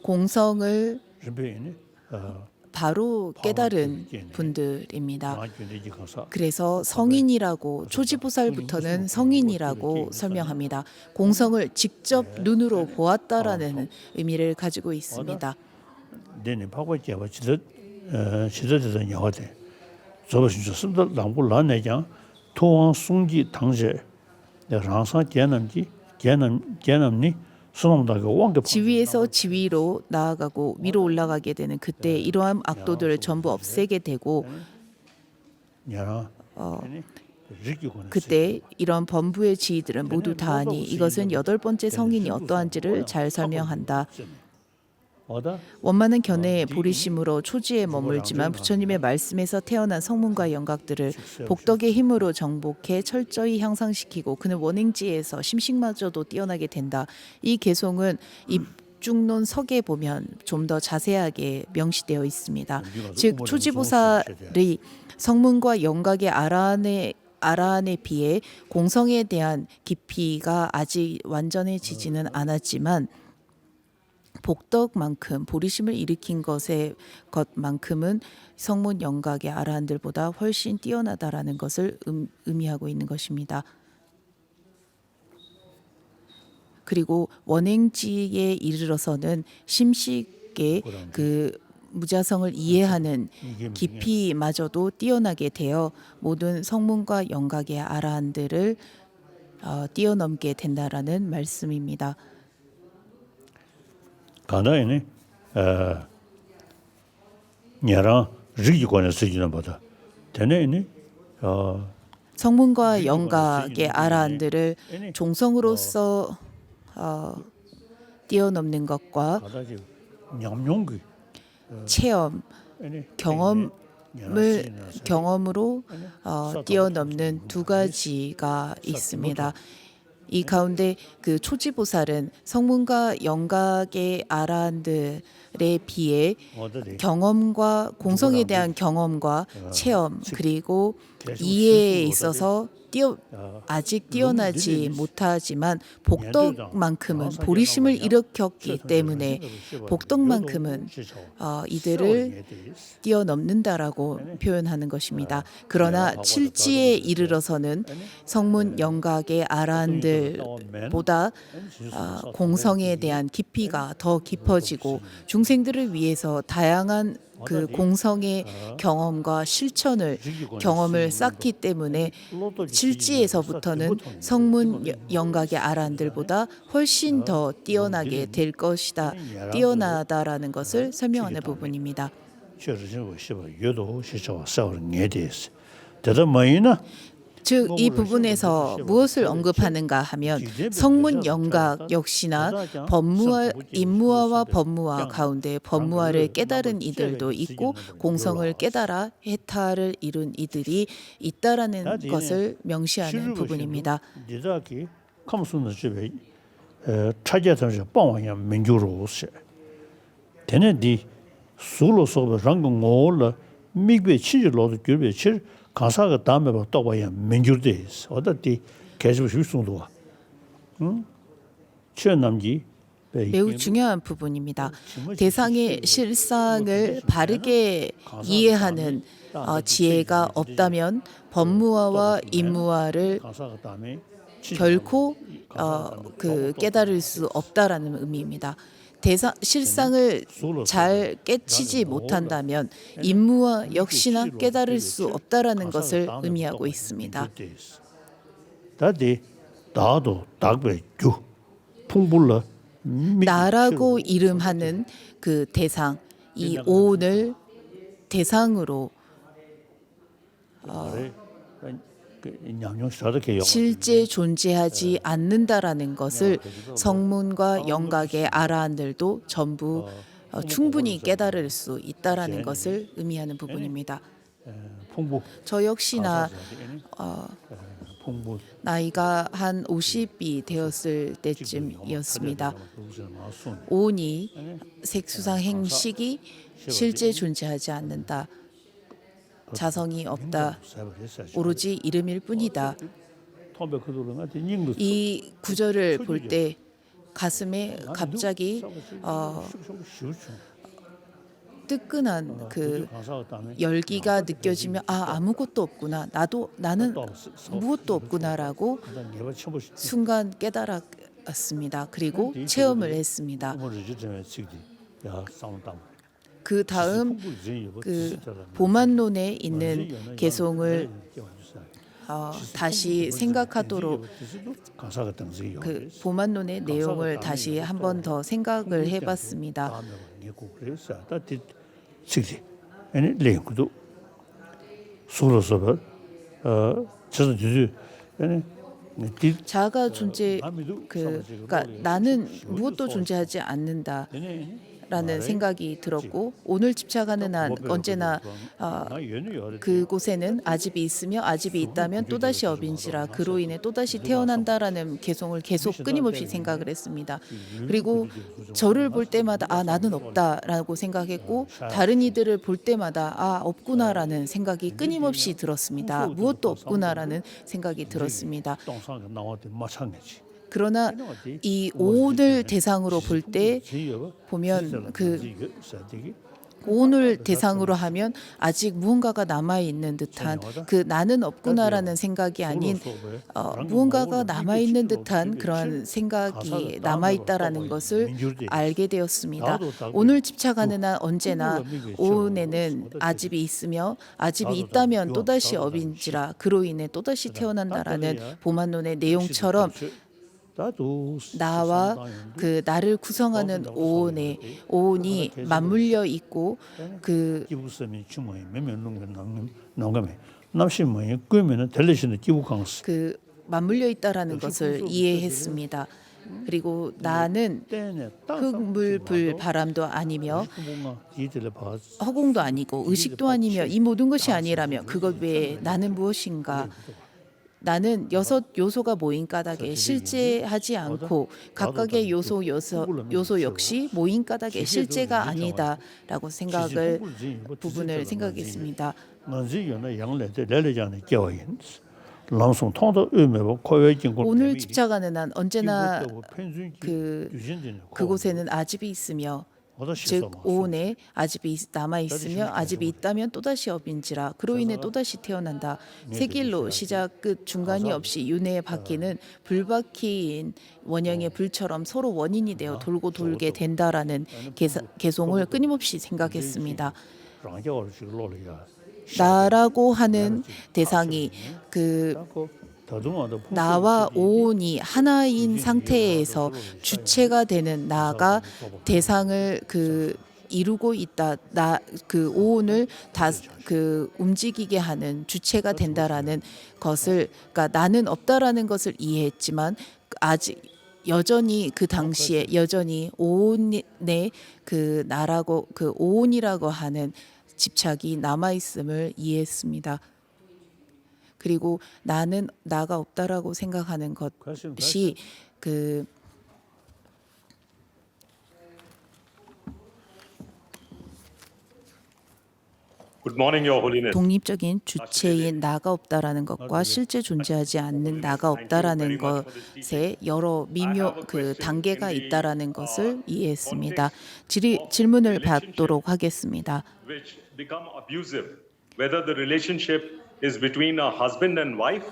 공성을 준비네. 바로 깨달은 분들입니다. 마주내지 가서 그래서 성인이라고 초지보살부터는 성인이라고 설명합니다. 공성을 직접 눈으로 보았다라는 의미를 가지고 있습니다. 내내 바꿔 잡아 지도되던 영화대. 저것이 좋습니다. 남불 내장 통왕 송지 당제 내랑사 개남니 수놈다가 왕게 지위에서 지위로 나아가고 위로 올라가게 되는 그때 이러한 악도들을 전부 없애게 되고 그때 이런 범부의 지위들은 모두 다하니 이것은 여덟 번째 성인이 어떠한지를 잘 설명한다. 원만한 견해의 보리심으로 초지에 머물지만 부처님의 말씀에서 태어난 성문과 영각들을 복덕의 힘으로 정복해 철저히 향상시키고 그는 원행지에서 심식마저도 뛰어나게 된다. 이 개송은 입중론 석에 보면 좀 더 자세하게 명시되어 있습니다. 즉 초지보살이 성문과 영각의 아라한에 비해 공성에 대한 깊이가 아직 완전해지지는 않았지만 복덕만큼 보리심을 일으킨 것만큼은 성문 영각의 아라한들보다 훨씬 뛰어나다라는 것을 의미하고 있는 것입니다. 그리고 원행지에 이르러서는 심식의 그 무자성을 이해하는 깊이마저도 뛰어나게 되어 모든 성문과 영각의 아라한들을 뛰어넘게 된다라는 말씀입니다. 간다이네 냐랑 리기관에 쓰지는 보다 되네니 성문과 영각의 아라한들을 종성으로서 뛰어넘는 것과 냠용기 체험, 경험으로 뛰어넘는 두 가지가 있습니다. 이 가운데 그 초지보살은 성문과 영각의 아라한들에 비해 경험과 공성에 대한 경험과 체험 그리고 이해에 있어서 아직 뛰어나지 못하지만 복덕만큼은 보리심을 일으켰기 때문에 복덕만큼은 이들을 뛰어넘는다라고 표현하는 것입니다. 그러나 칠지에 이르러서는 성문 영각의 아라한들보다 공성에 대한 깊이가 더 깊어지고 중생들을 위해서 다양한 그 공성의 경험과 경험을 쌓기 때문에 칠지에서부터는 성문 영각의 아라한들보다 훨씬 더 뛰어나게 될 것이다. 뛰어나다라는 것을 설명하는 부분입니다. 즉 이 부분에서 무엇을 언급하는가 하면 성문 영각 역시나 임무화와 법무화 가운데 법무화를 깨달은 이들도 있고 공성을 깨달아 해탈을 이룬 이들이 있다라는 것을 명시하는 부분입니다. 가사가 다음에 또 봐야 민주대스 어디 계속 실수도 최남지 매우 중요한 부분입니다. 대상의 실상을 바르게 이해하는 지혜가 없다면 법무화와 임무화를 결코 깨달을 수 없다라는 의미입니다. 실상을 잘 깨치지 못한다면 임무와 역시나 깨달을 수 없다라는 것을 의미하고 있습니다. 나라고 이름하는 그 대상, 이 오온을 대상으로 실제 존재하지 않는다라는 것을 성문과 영각의 아라한들도 전부 충분히 깨달을 수 있다라는 것을 의미하는 부분입니다. 풍부 저 역시나 풍부 나이가 한 50이 되었을 때쯤이었습니다. 오온이 색수상 행식이 실제 존재하지 않는다. 자성이 없다. 오로지 이름일 뿐이다. 이 구절을 볼 때 가슴에 갑자기 뜨끈한 그 열기가 느껴지며 아무것도 없구나. 나는 무엇도 없구나라고 순간 깨달았습니다. 그리고 체험을 했습니다. 그 다음 그 보만론에 있는 개송을 다시 생각하도록 그 보만론의 내용을 다시 한 번 더 생각을 해봤습니다. 자아가 그러니까 나는 무엇도 존재하지 않는다. 라는 생각이 들었고 오늘 집착하는 한 언제나 그곳에는 아집이 있으며 아집이 있다면 또다시 업인지라 그로 인해 또다시 태어난다라는 개송을 계속 끊임없이 생각을 했습니다. 그리고 저를 볼 때마다 나는 없다라고 생각했고 다른 이들을 볼 때마다 없구나라는 생각이 끊임없이 들었습니다. 무엇도 없구나라는 생각이 들었습니다. 그러나 이 오온을 대상으로 볼 때 보면 그 오온을 대상으로 하면 아직 무언가가 남아 있는 듯한 그 나는 없구나라는 생각이 아닌 무언가가 남아 있는 듯한 그런 생각이 남아 있다라는 것을 알게 되었습니다. 오늘 집착하는 한 언제나 오온에는 아집이 있으며 아집이 있다면 또다시 업인지라 그로 인해 또다시 태어난다라는 보만론의 내용처럼 나와 그 나를 구성하는 오온이 맞물려 있고 그 맞물려 있다라는 것을 이해했습니다. 그리고 나는 흙물 불 바람도 아니며 허공도 아니고 의식도 아니며 이 모든 것이 아니라며 그것 외에 나는 무엇인가? 나는 6 요소가 모인 까닭에 실제하지 않고 각각의 요소 역시 모인 까닭에 실제가 아니다라고 부분을 생각했습니다. 오늘 집착하는 한 언제나 그곳에는 아집이 있으며 즉 오온에 아집이 남아 있으며 아집이 있다면 또다시 업인지라 그로 인해 또다시 태어난다. 세길로 시작 끝 중간이 없이 윤회에 바뀌는 불바퀴인 원형의 불처럼 서로 원인이 되어 돌고 돌게 된다라는 개송을 끊임없이 생각했습니다. 나라고 하는 대상이 나와 오온이 하나인 상태에서 주체가 되는 나가 대상을 이루고 있다. 그 오온을 움직이게 하는 주체가 된다라는 것을, 그러니까 나는 없다라는 것을 이해했지만 아직 여전히 그 당시에 여전히 오온의 나라고 오온이라고 하는 집착이 남아 있음을 이해했습니다. 그리고 나는 나가 없다라고 생각하는 것이 Good morning, Your Holiness. 독립적인 주체인 나가 없다라는 것과 실제 존재하지 않는 나가 없다라는 것에 여러 단계가 있다라는 것을 이해했습니다. 질문을 받도록 하겠습니다. Which become abusive, whether the relationship is between a husband and wife,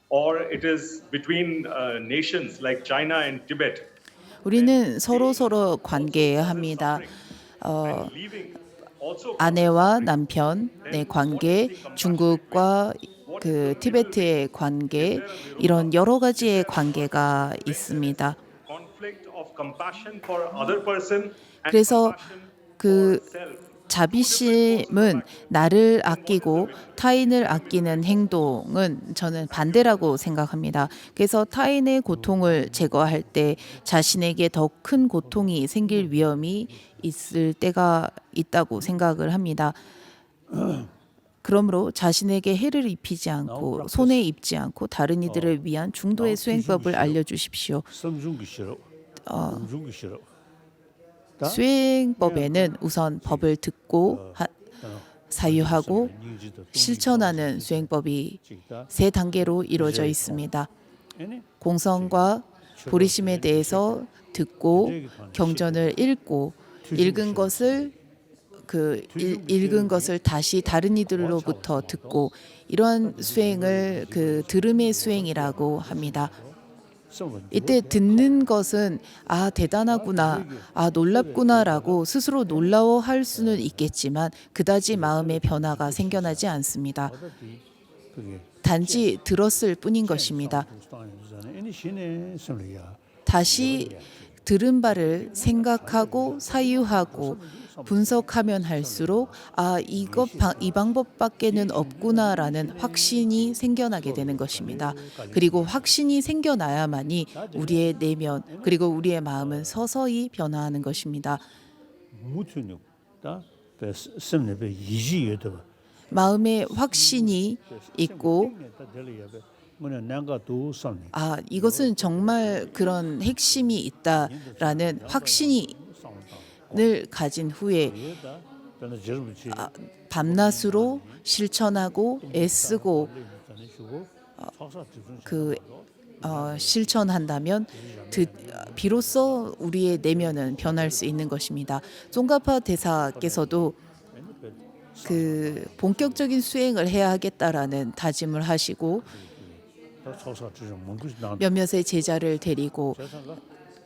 or it is between nations like China and Tibet. 우리는 서로 관계합니다. 아내와 남편의 관계, 중국과 티베트의 관계, 이런 여러 가지의 관계가 있습니다. 그래서 자비심은 나를 아끼고 타인을 아끼는 행동은 저는 반대라고 생각합니다. 그래서 타인의 고통을 제거할 때 자신에게 더 큰 고통이 생길 위험이 있을 때가 있다고 생각을 합니다. 그러므로 자신에게 해를 입히지 않고 손해 입지 않고 다른 이들을 위한 중도의 수행법을 알려주십시오. 섬중기 싫어. 중기 싫어. 수행법에는 우선 법을 듣고 사유하고 실천하는 수행법이 세 단계로 이루어져 있습니다. 공성과 보리심에 대해서 듣고 경전을 읽고 읽은 것을 다시 다른 이들로부터 듣고 이러한 수행을 들음의 수행이라고 합니다. 이때 듣는 것은 대단하구나, 놀랍구나라고 스스로 놀라워할 수는 있겠지만 그다지 마음의 변화가 생겨나지 않습니다. 단지 들었을 뿐인 것입니다. 다시 들은 바를 생각하고 사유하고 분석하면 할수록 이 방법밖에는 없구나라는 확신이 생겨나게 되는 것입니다. 그리고 확신이 생겨나야만이 우리의 내면 그리고 우리의 마음은 서서히 변화하는 것입니다. 마음에 확신이 있고 이것은 정말 그런 핵심이 있다라는 확신을 가진 후에 밤낮으로 실천하고 애쓰고 실천한다면 비로소 우리의 내면은 변할 수 있는 것입니다. 쫑가파 대사께서도 본격적인 수행을 해야 하겠다라는 다짐을 하시고 몇몇의 제자를 데리고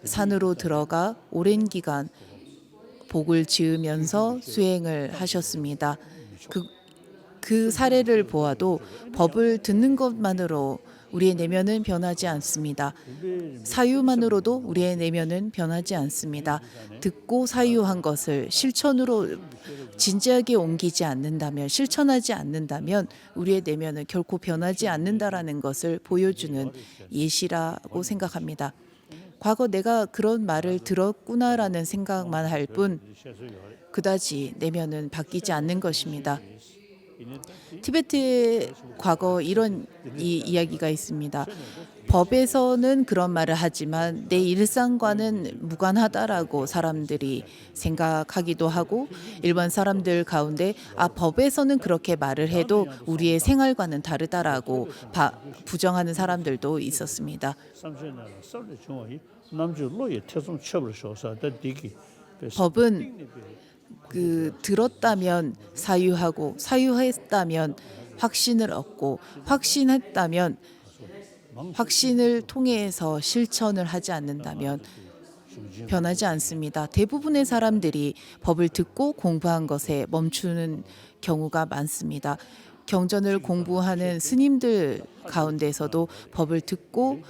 산으로 들어가 오랜 기간 복을 지으면서 수행을 하셨습니다. 그 사례를 보아도 법을 듣는 것만으로 우리의 내면은 변하지 않습니다. 사유만으로도 우리의 내면은 변하지 않습니다. 듣고 사유한 것을 실천으로 진지하게 옮기지 않는다면, 실천하지 않는다면 우리의 내면은 결코 변하지 않는다라는 것을 보여주는 예시라고 생각합니다. 과거 내가 그런 말을 들었구나라는 생각만 할 뿐 그다지 내면은 바뀌지 않는 것입니다. 티베트의 과거 이런 이야기가 있습니다. 법에서는 그런 말을 하지만 내 일상과는 무관하다라고 사람들이 생각하기도 하고 일반 사람들 가운데 법에서는 그렇게 말을 해도 우리의 생활과는 다르다라고 부정하는 사람들도 있었습니다. 법은 들었다면 사유하고 사유했다면 확신을 얻고 확신했다면 확신을 통해서 실천을 하지 않는다면 변하지 않습니다. 대부분의 사람들이 법을 듣고 공부한 것에 멈추는 경우가 많습니다. 경전을 공부하는 스님들 가운데서도 법을 듣고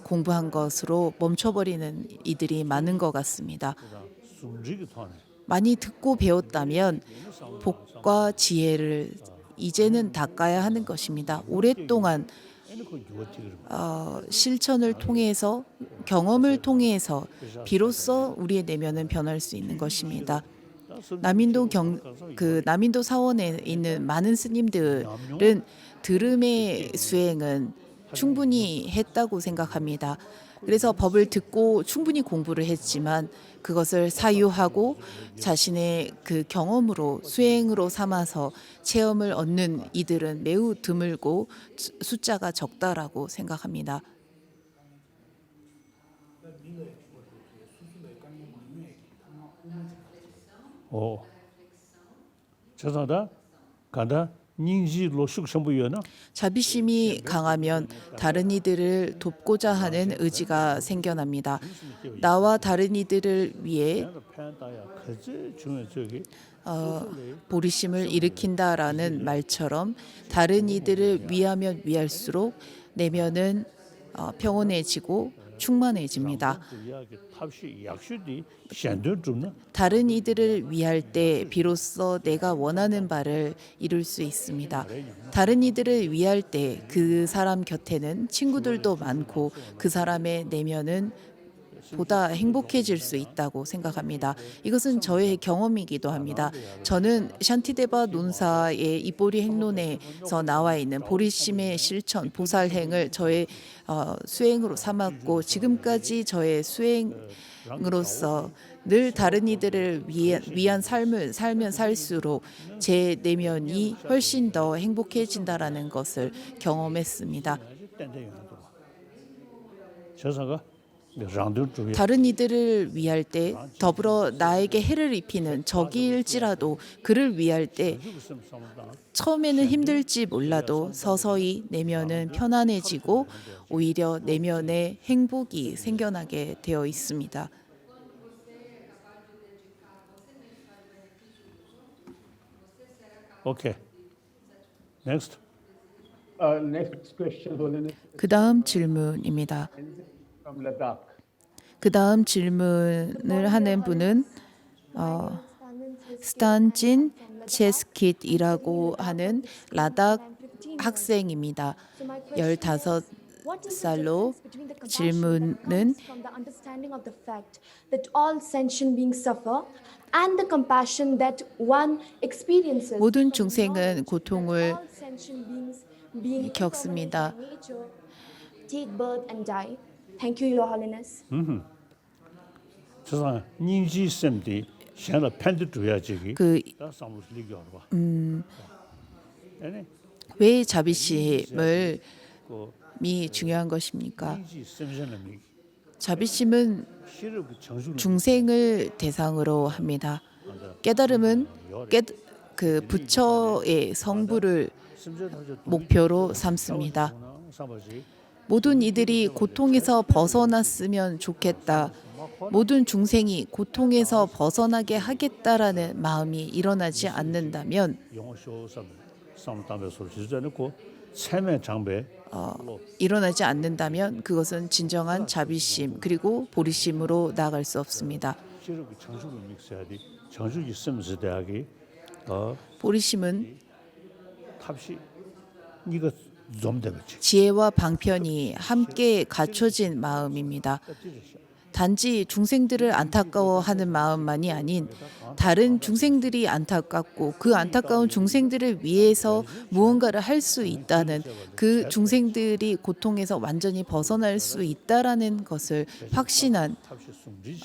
공부한 것으로 멈춰버리는 이들이 많은 것 같습니다. 많이 듣고 배웠다면 복과 지혜를 이제는 닦아야 하는 것입니다. 오랫동안 실천을 통해서 경험을 통해서 비로소 우리의 내면은 변할 수 있는 것입니다. 남인도 사원에 있는 많은 스님들은 들음의 수행은 충분히 했다고 생각합니다. 그래서 법을 듣고 충분히 공부를 했지만 그것을 사유하고 자신의 경험으로 수행으로 삼아서 체험을 얻는 이들은 매우 드물고 숫자가 적다라고 생각합니다. 죄송하다. 간다. 자비심이 강하면 다른 이들을 돕고자 하는 의지가 생겨납니다. 나와 다른 이들을 위해 보리심을 일으킨다라는 말처럼 다른 이들을 위하면 위할수록 내면은 평온해지고 충만해집니다. 다른 이들을 위할 때 비로소 내가 원하는 바를 이룰 수 있습니다. 다른 이들을 위할 때 그 사람 곁에는 친구들도 많고 그 사람의 내면은 보다 행복해질 수 있다고 생각합니다. 이것은 저의 경험이기도 합니다. 저는 샨티데바 논사의 이보리 행론에서 나와 있는 보리심의 실천, 보살행을 저의 수행으로 삼았고 지금까지 저의 수행으로서 늘 다른 이들을 위한 삶을 살면 살수록 제 내면이 훨씬 더 행복해진다라는 것을 경험했습니다. 저사가 랑도 쪽에 다른 이들을 위할 때 더불어 나에게 해를 입히는 적일지라도 그를 위할 때 처음에는 힘들지 몰라도 서서히 내면은 편안해지고 오히려 내면에 행복이 생겨나게 되어 있습니다. 오케이. Next. Next question, Holiness, 그 다음 질문입니다. from Ladakh. 그 다음 질문을 하는 분은 스탄진 체스킷이라고 하는 라닥 학생입니다. 15살로 질문은 모든 중생은 고통을 겪습니다. Take birth and die. Thank you, Your Holiness. 저사 닌지 셈디 샹라 팬드 줘야지. 그 다 사무스 리겨 봐. 아니 왜 자비심을 그 이 중요한 것입니까? 닌지 셈전이 자비심은 실을 그 정수 중생을 대상으로 합니다. 깨달음은 그 부처의 성부를 목표로 삼습니다. 모든 이들이 고통에서 벗어났으면 좋겠다. 모든 중생이 고통에서 벗어나게 하겠다라는 마음이 일어나지 않는다면 영어쇼 삼담에 소리 지르고 세매 장배 일어나지 않는다면 그것은 진정한 자비심 그리고 보리심으로 나아갈 수 없습니다. 실을 그 정수를 믹스해야 돼. 정수 있으면서 대학이 보리심은 탑시 이거 좀 되겠지. 지혜와 방편이 함께 갖춰진 마음입니다. 단지 중생들을 안타까워하는 마음만이 아닌 다른 중생들이 안타깝고 그 안타까운 중생들을 위해서 무언가를 할 수 있다는 그 중생들이 고통에서 완전히 벗어날 수 있다라는 것을 확신한 탑시 숨지지.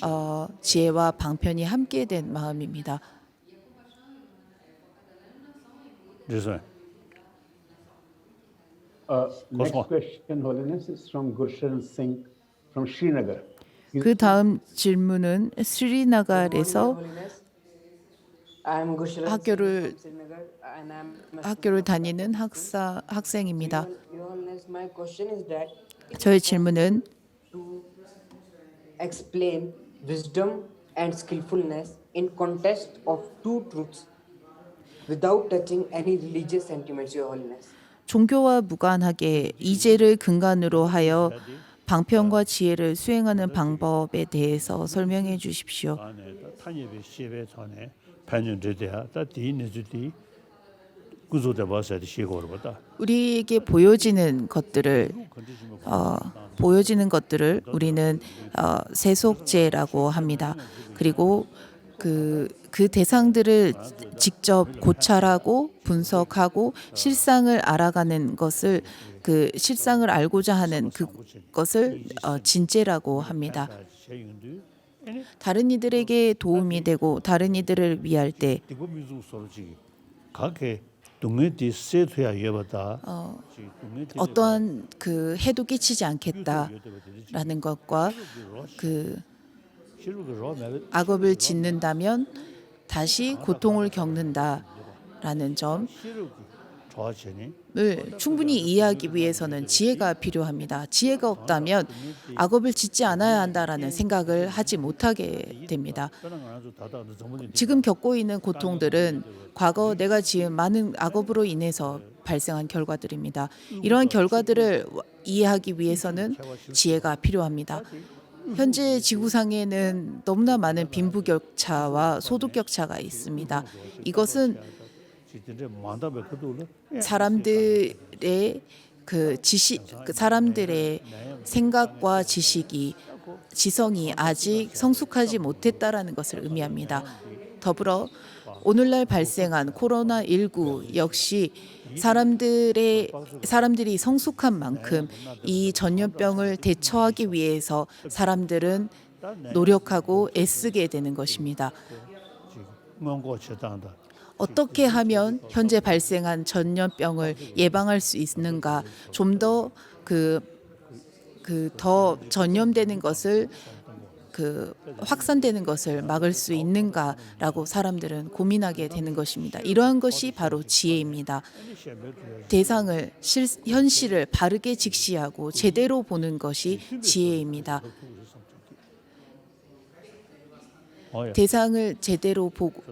지혜와 방편이 함께 된 마음입니다. 그래서 Next Kosma. question, Holiness, is from Gurshan Singh from Srinagar. 그 다음 질문은 스리나갈에서 학교를 다니는 학생입니다. 저의 질문은 explain wisdom and skillfulness in context of two truths without touching any religious sentiments, Your Holiness. 종교와 무관하게 이제를 근간으로 하여 방편과 지혜를 수행하는 방법에 대해서 설명해 주십시오. 안에 탄예배 시배 전에 반년제대야 다 디니즈디 구조대 봐서 시고로보다 우리에게 보여지는 것들을 우리는 세속제라고 합니다. 그리고 그 대상들을 직접 고찰하고 분석하고 실상을 알아가는 것을 그 실상을 알고자 하는 그것을 진죄라고 합니다. 다른 이들에게 도움이 되고 다른 이들을 위할 때 각의 동네디 세트야 예보다 어떠한 그 해도 끼치지 않겠다라는 것과 그 악업을 짓는다면 다시 고통을 겪는다라는 점을 충분히 이해하기 위해서는 지혜가 필요합니다. 지혜가 없다면 악업을 짓지 않아야 한다라는 생각을 하지 못하게 됩니다. 지금 겪고 있는 고통들은 과거 내가 지은 많은 악업으로 인해서 발생한 결과들입니다. 이러한 결과들을 이해하기 위해서는 지혜가 필요합니다. 현재 지구상에는 너무나 많은 빈부격차와 소득격차가 있습니다. 이것은 사람들의 사람들의 생각과 지식이 지성이 아직 성숙하지 못했다라는 것을 의미합니다. 더불어 오늘날 발생한 코로나19 역시 사람들이 성숙한 만큼 이 전염병을 대처하기 위해서 사람들은 노력하고 애쓰게 되는 것입니다. 어떻게 하면 현재 발생한 전염병을 예방할 수 있는가, 좀 더 더 전염되는 것을 확산되는 것을 막을 수 있는가라고 사람들은 고민하게 되는 것입니다. 이러한 것이 바로 지혜입니다. 현실을 바르게 직시하고 제대로 보는 것이 지혜입니다. 대상을 제대로 보고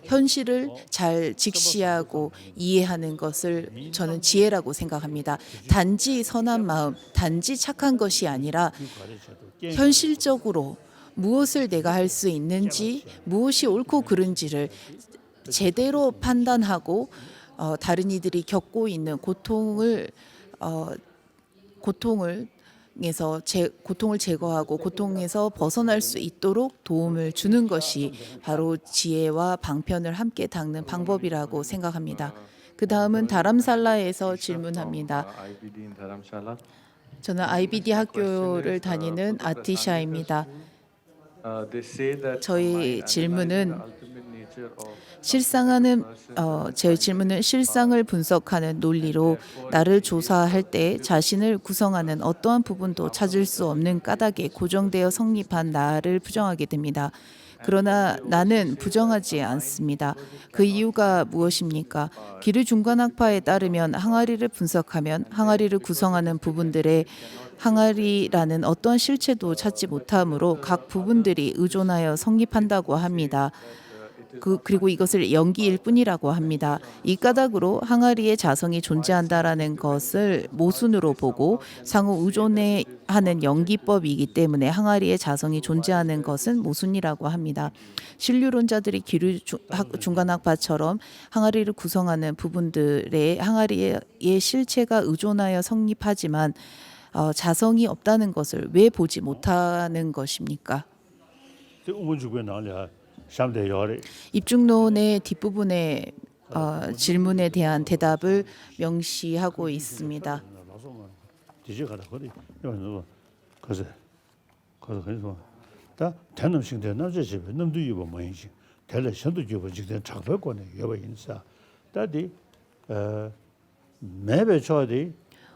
현실을 잘 직시하고 이해하는 것을 저는 지혜라고 생각합니다. 단지 선한 마음, 단지 착한 것이 아니라 현실적으로 무엇을 내가 할 수 있는지, 무엇이 옳고 그른지를 제대로 판단하고 다른 이들이 겪고 있는 고통을 제거하고 고통에서 벗어날 수 있도록 도움을 주는 것이 바로 지혜와 방편을 함께 닦는 방법이라고 생각합니다. 그 다음은 다람살라에서 질문합니다. 저는 IBD 학교를 다니는 아티샤입니다. 저희 질문은 제 질문은 실상을 분석하는 논리로 나를 조사할 때 자신을 구성하는 어떠한 부분도 찾을 수 없는 까닭에 고정되어 성립한 나를 부정하게 됩니다. 그러나 나는 부정하지 않습니다. 그 이유가 무엇입니까? 기르 중간학파에 따르면 항아리를 분석하면 항아리를 구성하는 부분들의 항아리라는 어떠한 실체도 찾지 못하므로 각 부분들이 의존하여 성립한다고 합니다. 그리고 이것을 연기일 뿐이라고 합니다. 이 까닭으로 항아리의 자성이 존재한다라는 것을 모순으로 보고 상호 의존에 하는 연기법이기 때문에 항아리의 자성이 존재하는 것은 모순이라고 합니다. 신류론자들이 기류 중간학파처럼 항아리를 구성하는 부분들의 항아리의 실체가 의존하여 성립하지만 자성이 없다는 것을 왜 보지 못하는 것입니까? 입중론의 뒷부분의 질문에 대한 대답을 명시하고 있습니다.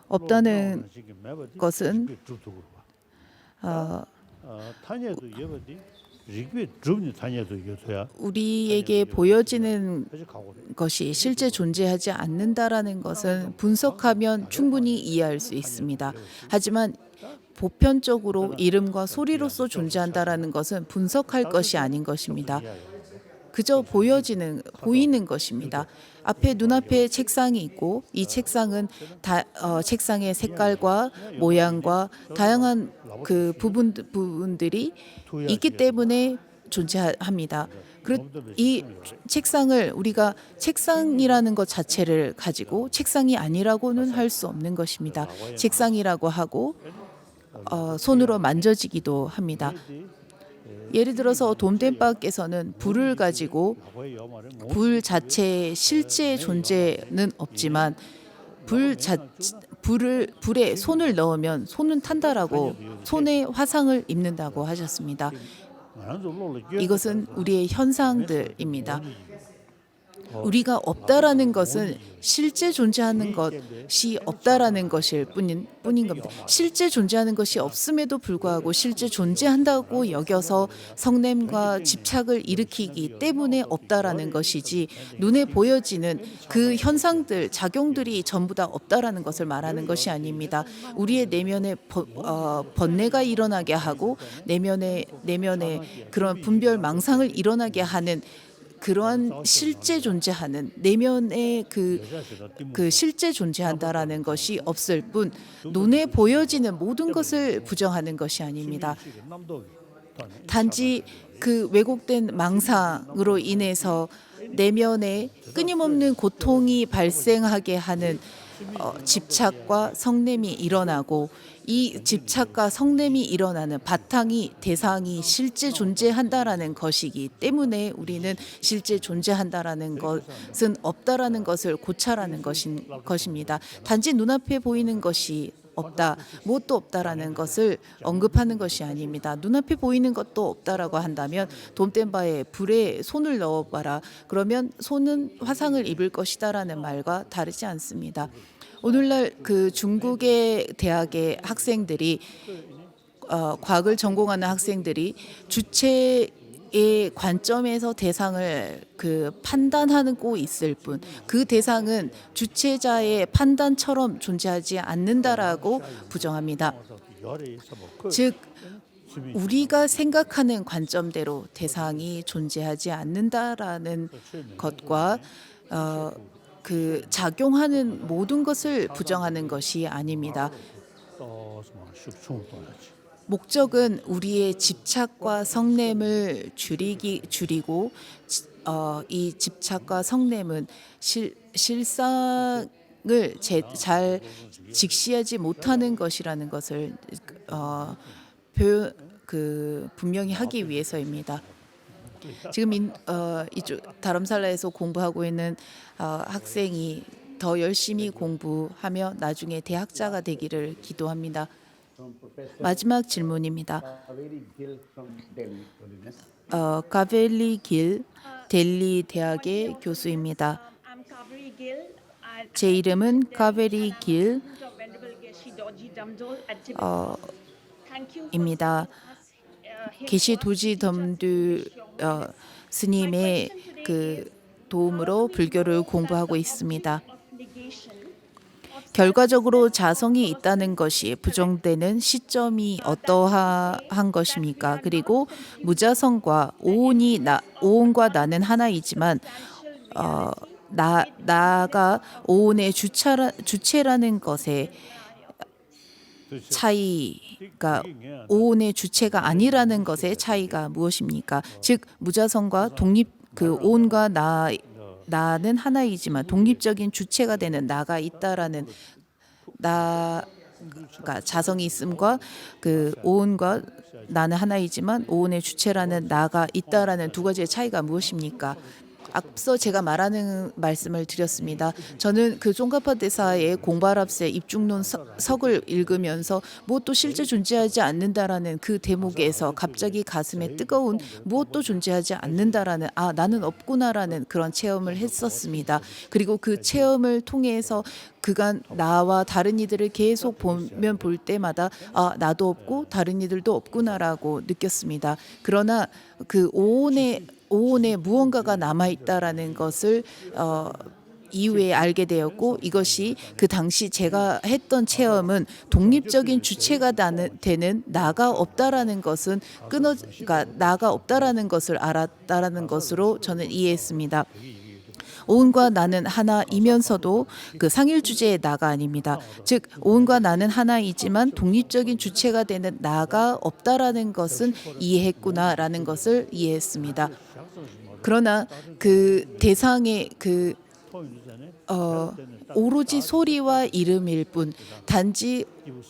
없다는 것은 우리에게 보여지는 것이 실제 존재하지 않는다라는 것은 분석하면 충분히 이해할 수 있습니다. 하지만 보편적으로 이름과 소리로서 존재한다라는 것은 분석할 것이 아닌 것입니다. 그저 보이는 것입니다. 눈앞에 책상이 있고 이 책상은 책상의 색깔과 모양과 다양한 부분들이 있기 때문에 존재합니다. 이 책상을 우리가 책상이라는 것 자체를 가지고 책상이 아니라고는 할 수 없는 것입니다. 책상이라고 하고 손으로 만져지기도 합니다. 예를 들어서 돈덴바께서는 불을 가지고 불 자체의 실제 존재는 없지만 불에 손을 넣으면 손은 탄다라고 손에 화상을 입는다고 하셨습니다. 이것은 우리의 현상들입니다. 우리가 없다라는 것은 실제 존재하는 것이 없다라는 것일 뿐인 겁니다. 실제 존재하는 것이 없음에도 불구하고 실제 존재한다고 여겨서 성냄과 집착을 일으키기 때문에 없다라는 것이지 눈에 보여지는 그 현상들, 작용들이 전부 다 없다라는 것을 말하는 것이 아닙니다. 우리의 내면에 번뇌가 일어나게 하고 내면에 그런 분별 망상을 일어나게 하는 그러한 실제 존재하는 내면의 그 실제 존재한다라는 것이 없을 뿐 눈에 보여지는 모든 것을 부정하는 것이 아닙니다. 단지 그 왜곡된 망상으로 인해서 내면에 끊임없는 고통이 발생하게 하는 집착과 성냄이 일어나고 이 집착과 성냄이 일어나는 바탕이 대상이 실제 존재한다라는 것이기 때문에 우리는 실제 존재한다라는 것은 없다라는 것을 고찰하는 것입니다. 단지 눈앞에 보이는 것이 없다, 무엇도 없다라는 것을 언급하는 것이 아닙니다. 눈앞에 보이는 것도 없다라고 한다면 돔된 바에 불에 손을 넣어봐라. 그러면 손은 화상을 입을 것이다라는 말과 다르지 않습니다. 오늘날 그 중국의 대학의 학생들이 과학을 전공하는 학생들이 주체의 관점에서 대상을 판단하고 있을 뿐 그 대상은 주체자의 판단처럼 존재하지 않는다라고 부정합니다. 즉 우리가 생각하는 관점대로 대상이 존재하지 않는다라는 것과 그 작용하는 모든 것을 부정하는 것이 아닙니다. 목적은 우리의 집착과 성냄을 줄이고 이 집착과 성냄은 실상을 잘 직시하지 못하는 것이라는 것을 분명히 하기 위해서입니다. 지금 이쪽 다람살라에서 공부하고 있는 학생이 더 열심히 공부하며 나중에 대학자가 되기를 기도합니다. 마지막 질문입니다. 가벨리 길 델리 대학의 교수입니다. 제 이름은 가벨리 길 입니다. 게시 도지 덤두 스님의 그 도움으로 불교를 공부하고 있습니다. 결과적으로 자성이 있다는 것이 부정되는 시점이 어떠한 것입니까? 그리고 무자성과 오온과 나는 하나이지만 나가 오온의 주체라는 것에 차이가 오온의 주체가 아니라는 것의 차이가 무엇입니까? 즉 무자성과 오온과 나는 하나이지만 독립적인 주체가 되는 나가 있다라는 나가 자성이 있음과 오온과 나는 하나이지만 오온의 주체라는 나가 있다라는 두 가지의 차이가 무엇입니까? 앞서 제가 말씀을 드렸습니다. 저는 그 쫑가파 대사의 공발합세 입중론 석을 읽으면서 무엇도 실제 존재하지 않는다라는 그 대목에서 갑자기 가슴에 뜨거운 무엇도 존재하지 않는다라는 나는 없구나라는 그런 체험을 했었습니다. 그리고 그 체험을 통해서 그간 나와 다른 이들을 계속 볼 때마다 나도 없고 다른 이들도 없구나라고 느꼈습니다. 그러나 그 오온에 무언가가 남아있다라는 것을 이후에 알게 되었고 이것이 그 당시 제가 했던 체험은 독립적인 주체가 되는 나가 없다라는 것은 그러니까 나가 없다라는 것을 알았다라는 것으로 저는 이해했습니다. 오온과 나는 하나이면서도 그 상일 주제의 나가 아닙니다. 즉 오온과 나는 하나이지만 독립적인 주체가 되는 나가 없다라는 것은 이해했구나라는 것을 이해했습니다. 그러나 그 대상의 오로지 소리와 이름일 뿐 단지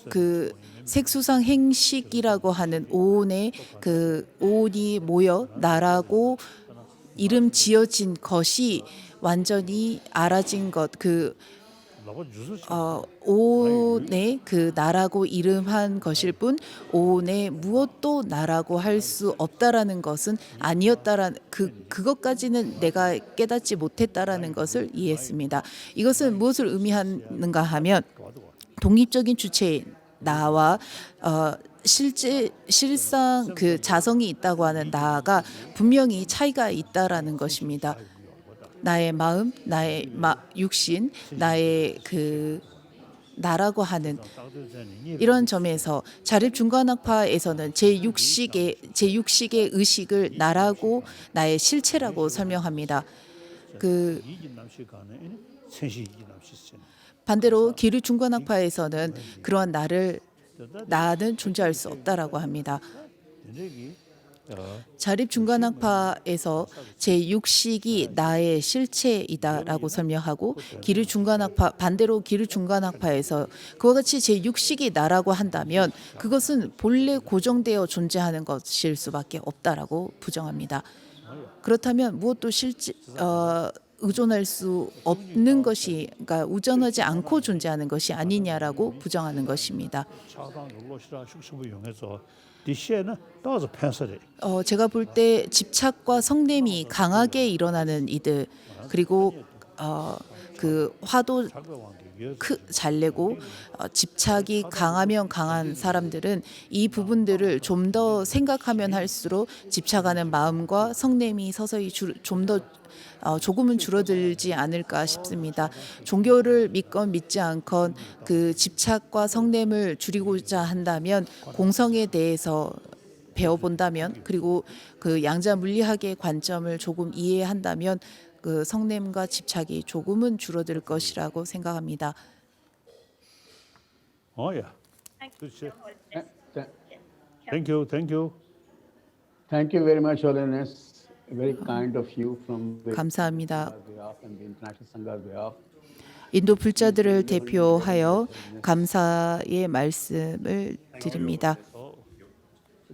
그 색수상 행식이라고 하는 오온이 모여 나라고 이름 지어진 것이 완전히 알아진 것, 오온의 그 나라고 이름한 것일 뿐 오온의 무엇도 나라고 할 수 없다라는 것은 아니었다라는 그것까지는 내가 깨닫지 못했다라는 것을 이해했습니다. 이것은 무엇을 의미하는가 하면 독립적인 주체인 나와 실상 그 자성이 있다고 하는 나가 분명히 차이가 있다라는 것입니다. 나의 마음, 나의 육신, 나의 그 나라고 하는 이런 점에서 자립 중간학파에서는 제6식의 의식을 나라고 나의 실체라고 설명합니다. 반대로 기류 중간학파에서는 그러한 나는 존재할 수 없다라고 합니다. 자립중간학파에서 제6식이 나의 실체이다라고 설명하고 기류중간학파 반대로 기류중간학파에서 그와 같이 제6식이 나라고 한다면 그것은 본래 고정되어 존재하는 것일 수밖에 없다라고 부정합니다. 그렇다면 무엇도 의존할 수 없는 것이 그러니까 우전하지 않고 존재하는 것이 아니냐라고 부정하는 것입니다. 차당 연로시라 숙성부 이용해서 디시에는 따서 펜서리. 제가 볼 때 집착과 성냄이 강하게 일어나는 이들 그리고 그 화도 잘 내고 집착이 강하면 강한 사람들은 이 부분들을 좀 더 생각하면 할수록 집착하는 마음과 성냄이 서서히 좀 더 조금은 줄어들지 않을까 싶습니다. 종교를 믿건 믿지 않건 그 집착과 성냄을 줄이고자 한다면 공성에 대해서 배워본다면 그리고 그 양자 물리학의 관점을 조금 이해한다면 그 성냄과 집착이 조금은 줄어들 것이라고 생각합니다. 야. 그렇지. Th- Thank you. Thank you. Thank you very much, Holiness. Very kind of you from the 감사합니다. behalf and the International Sangha behalf. 인도 불자들을 대표하여 감사의 말씀을 드립니다.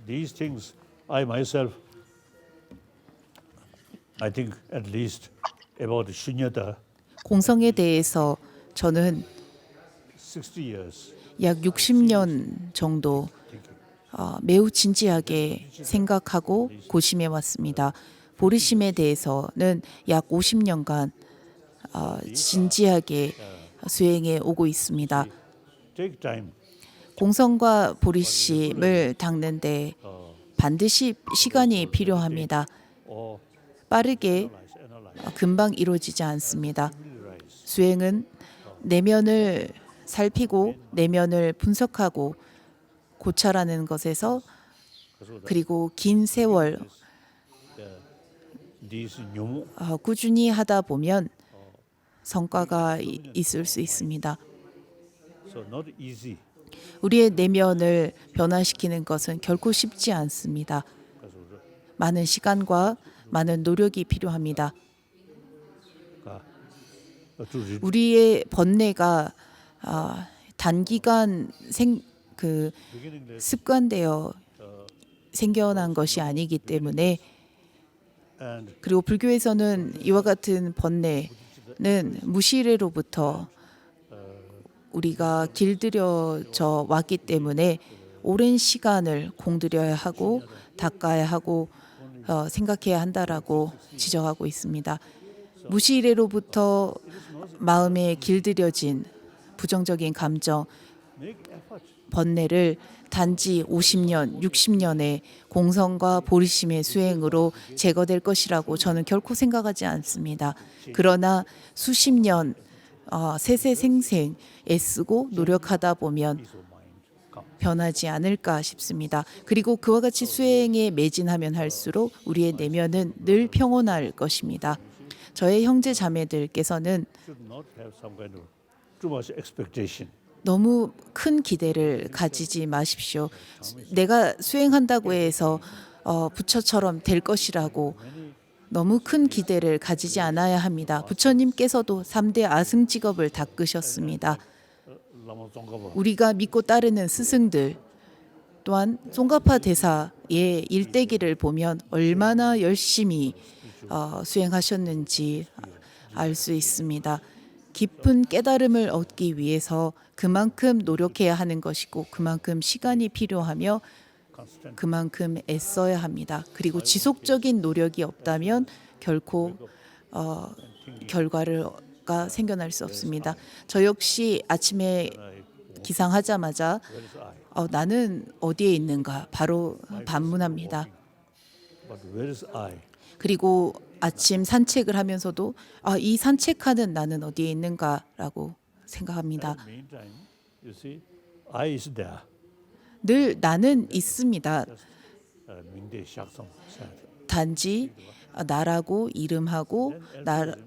These things I myself I think at least about Shunyata 공성에 대해서 저는 60 years. 약 60년 정도 매우 진지하게 생각하고 고심해 왔습니다. 보리심에 대해서는 약 50년간 진지하게 수행해 오고 있습니다. Take time. 공성과 보리심을 닦는데 반드시 시간이 필요합니다. Or 빠르게 금방 이루어지지 않습니다. 수행은 내면을 살피고 내면을 분석하고 고찰하는 것에서 그리고 긴 세월 these new 꾸준히 하다 보면 성과가 있을 수 있습니다. so not easy. 우리의 내면을 변화시키는 것은 결코 쉽지 않습니다. 많은 시간과 많은 노력이 필요합니다. 우리의 번뇌가 단기간 습관되어 생겨난 것이 아니기 때문에 And 그리고 불교에서는 이와 같은 번뇌는 무시례로부터 우리가 길들여져 왔기 때문에 오랜 시간을 공들여야 하고 닦아야 하고 생각해야 한다라고 지적하고 있습니다. 무시례로부터 마음에 길들여진 부정적인 감정, 번뇌를 단지 50년, 60년의 공성과 보리심의 수행으로 제거될 것이라고 저는 결코 생각하지 않습니다. 그러나 수십 년 세세생생 애쓰고 노력하다 보면 변하지 않을까 싶습니다. 그리고 그와 같이 수행에 매진하면 할수록 우리의 내면은 늘 평온할 것입니다. 저의 형제 자매들께서는 should not have some kind of too much expectation. 너무 큰 기대를 가지지 마십시오. 내가 수행한다고 해서 부처처럼 될 것이라고 너무 큰 기대를 가지지 않아야 합니다. 부처님께서도 3대 아승직업을 닦으셨습니다. Lama Tsongkhapa. 우리가 믿고 따르는 스승들 또한 송가파 대사의 일대기를 보면 얼마나 열심히 수행하셨는지 알 수 있습니다. 깊은 깨달음을 얻기 위해서 그만큼 노력해야 하는 것이고 그만큼 시간이 필요하며 그만큼 애써야 합니다. 그리고 지속적인 노력이 없다면 결코 결과가 생겨날 수 없습니다. 저 역시 아침에 기상하자마자 나는 어디에 있는가 바로 반문합니다. But where is I? 그리고 아침 산책을 하면서도 이 산책하는 나는 어디에 있는가라고 생각합니다. Meantime, you see, I is there. 늘 나는 있습니다. Mingde Shaksam said. 단지 나라고 이름하고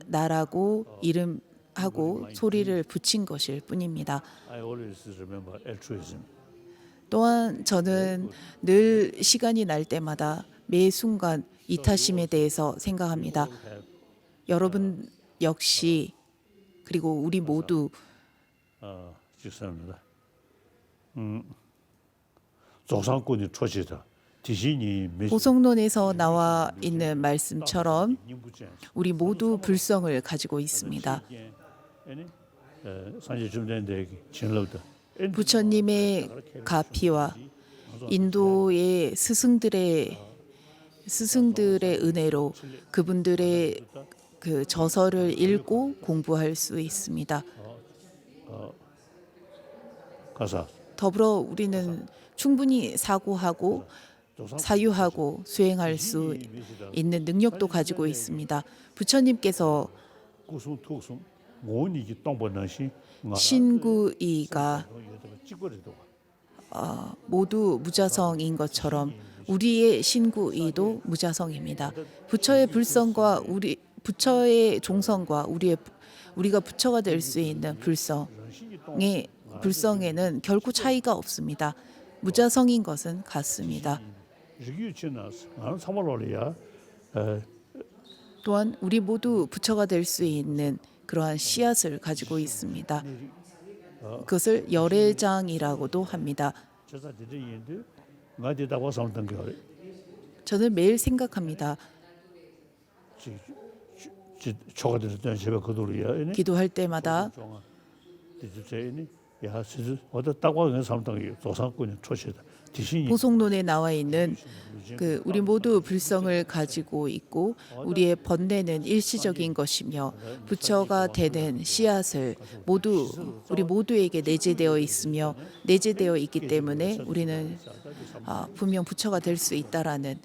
나라고 이름하고 소리를 붙인 것일 뿐입니다. I always remember altruism. 또한 저는 늘 시간이 날 때마다 매 순간 이타심에 대해서 생각합니다. 여러분 역시 그리고 우리 모두 죄송합니다. 조상권이 초시다. 지신이 보성론에서 나와 있는 말씀처럼 우리 모두 불성을 가지고 있습니다. 산지 중대인데 진로다. 부처님의 가피와 인도의 스승들의 은혜로 그분들의 그 저서를 읽고 공부할 수 있습니다. 가사 더불어 우리는 충분히 사고하고 사유하고 수행할 수 있는 능력도 가지고 있습니다. 부처님께서 구송 투송 모니기 동번나시 신구이가 모두 무자성인 것처럼 우리의 신구이도 무자성입니다. 부처의 불성과 부처의 종성과 우리가 부처가 될 수 있는 불성에는 결코 차이가 없습니다. 무자성인 것은 같습니다. 또한 우리 모두 부처가 될 수 있는 그러한 씨앗을 가지고 있습니다. 그것을 열애장이라고도 합니다. 저는 매일 생각합니다. 기도할 때마다 보성론에 나와 있는 우리 모두 불성을 가지고 있고 우리의 번뇌는 일시적인 것이며 부처가 되는 씨앗을 우리 모두에게 내재되어 있으며 내재되어 있기 때문에 우리는 분명 부처가 될 수 있다라는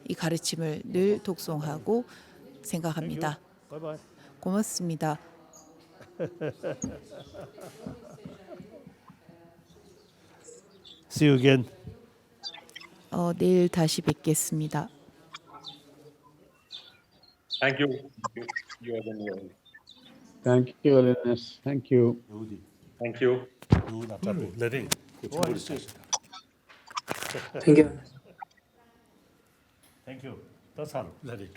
이 가르침을 늘 독송하고 생각합니다. 고맙습니다. See you again. 내일 다시 뵙겠습니다. Thank you. You are the new. Thank you, Holiness. Thank you. Thank you. Thank you. Thank you. That's all. Let it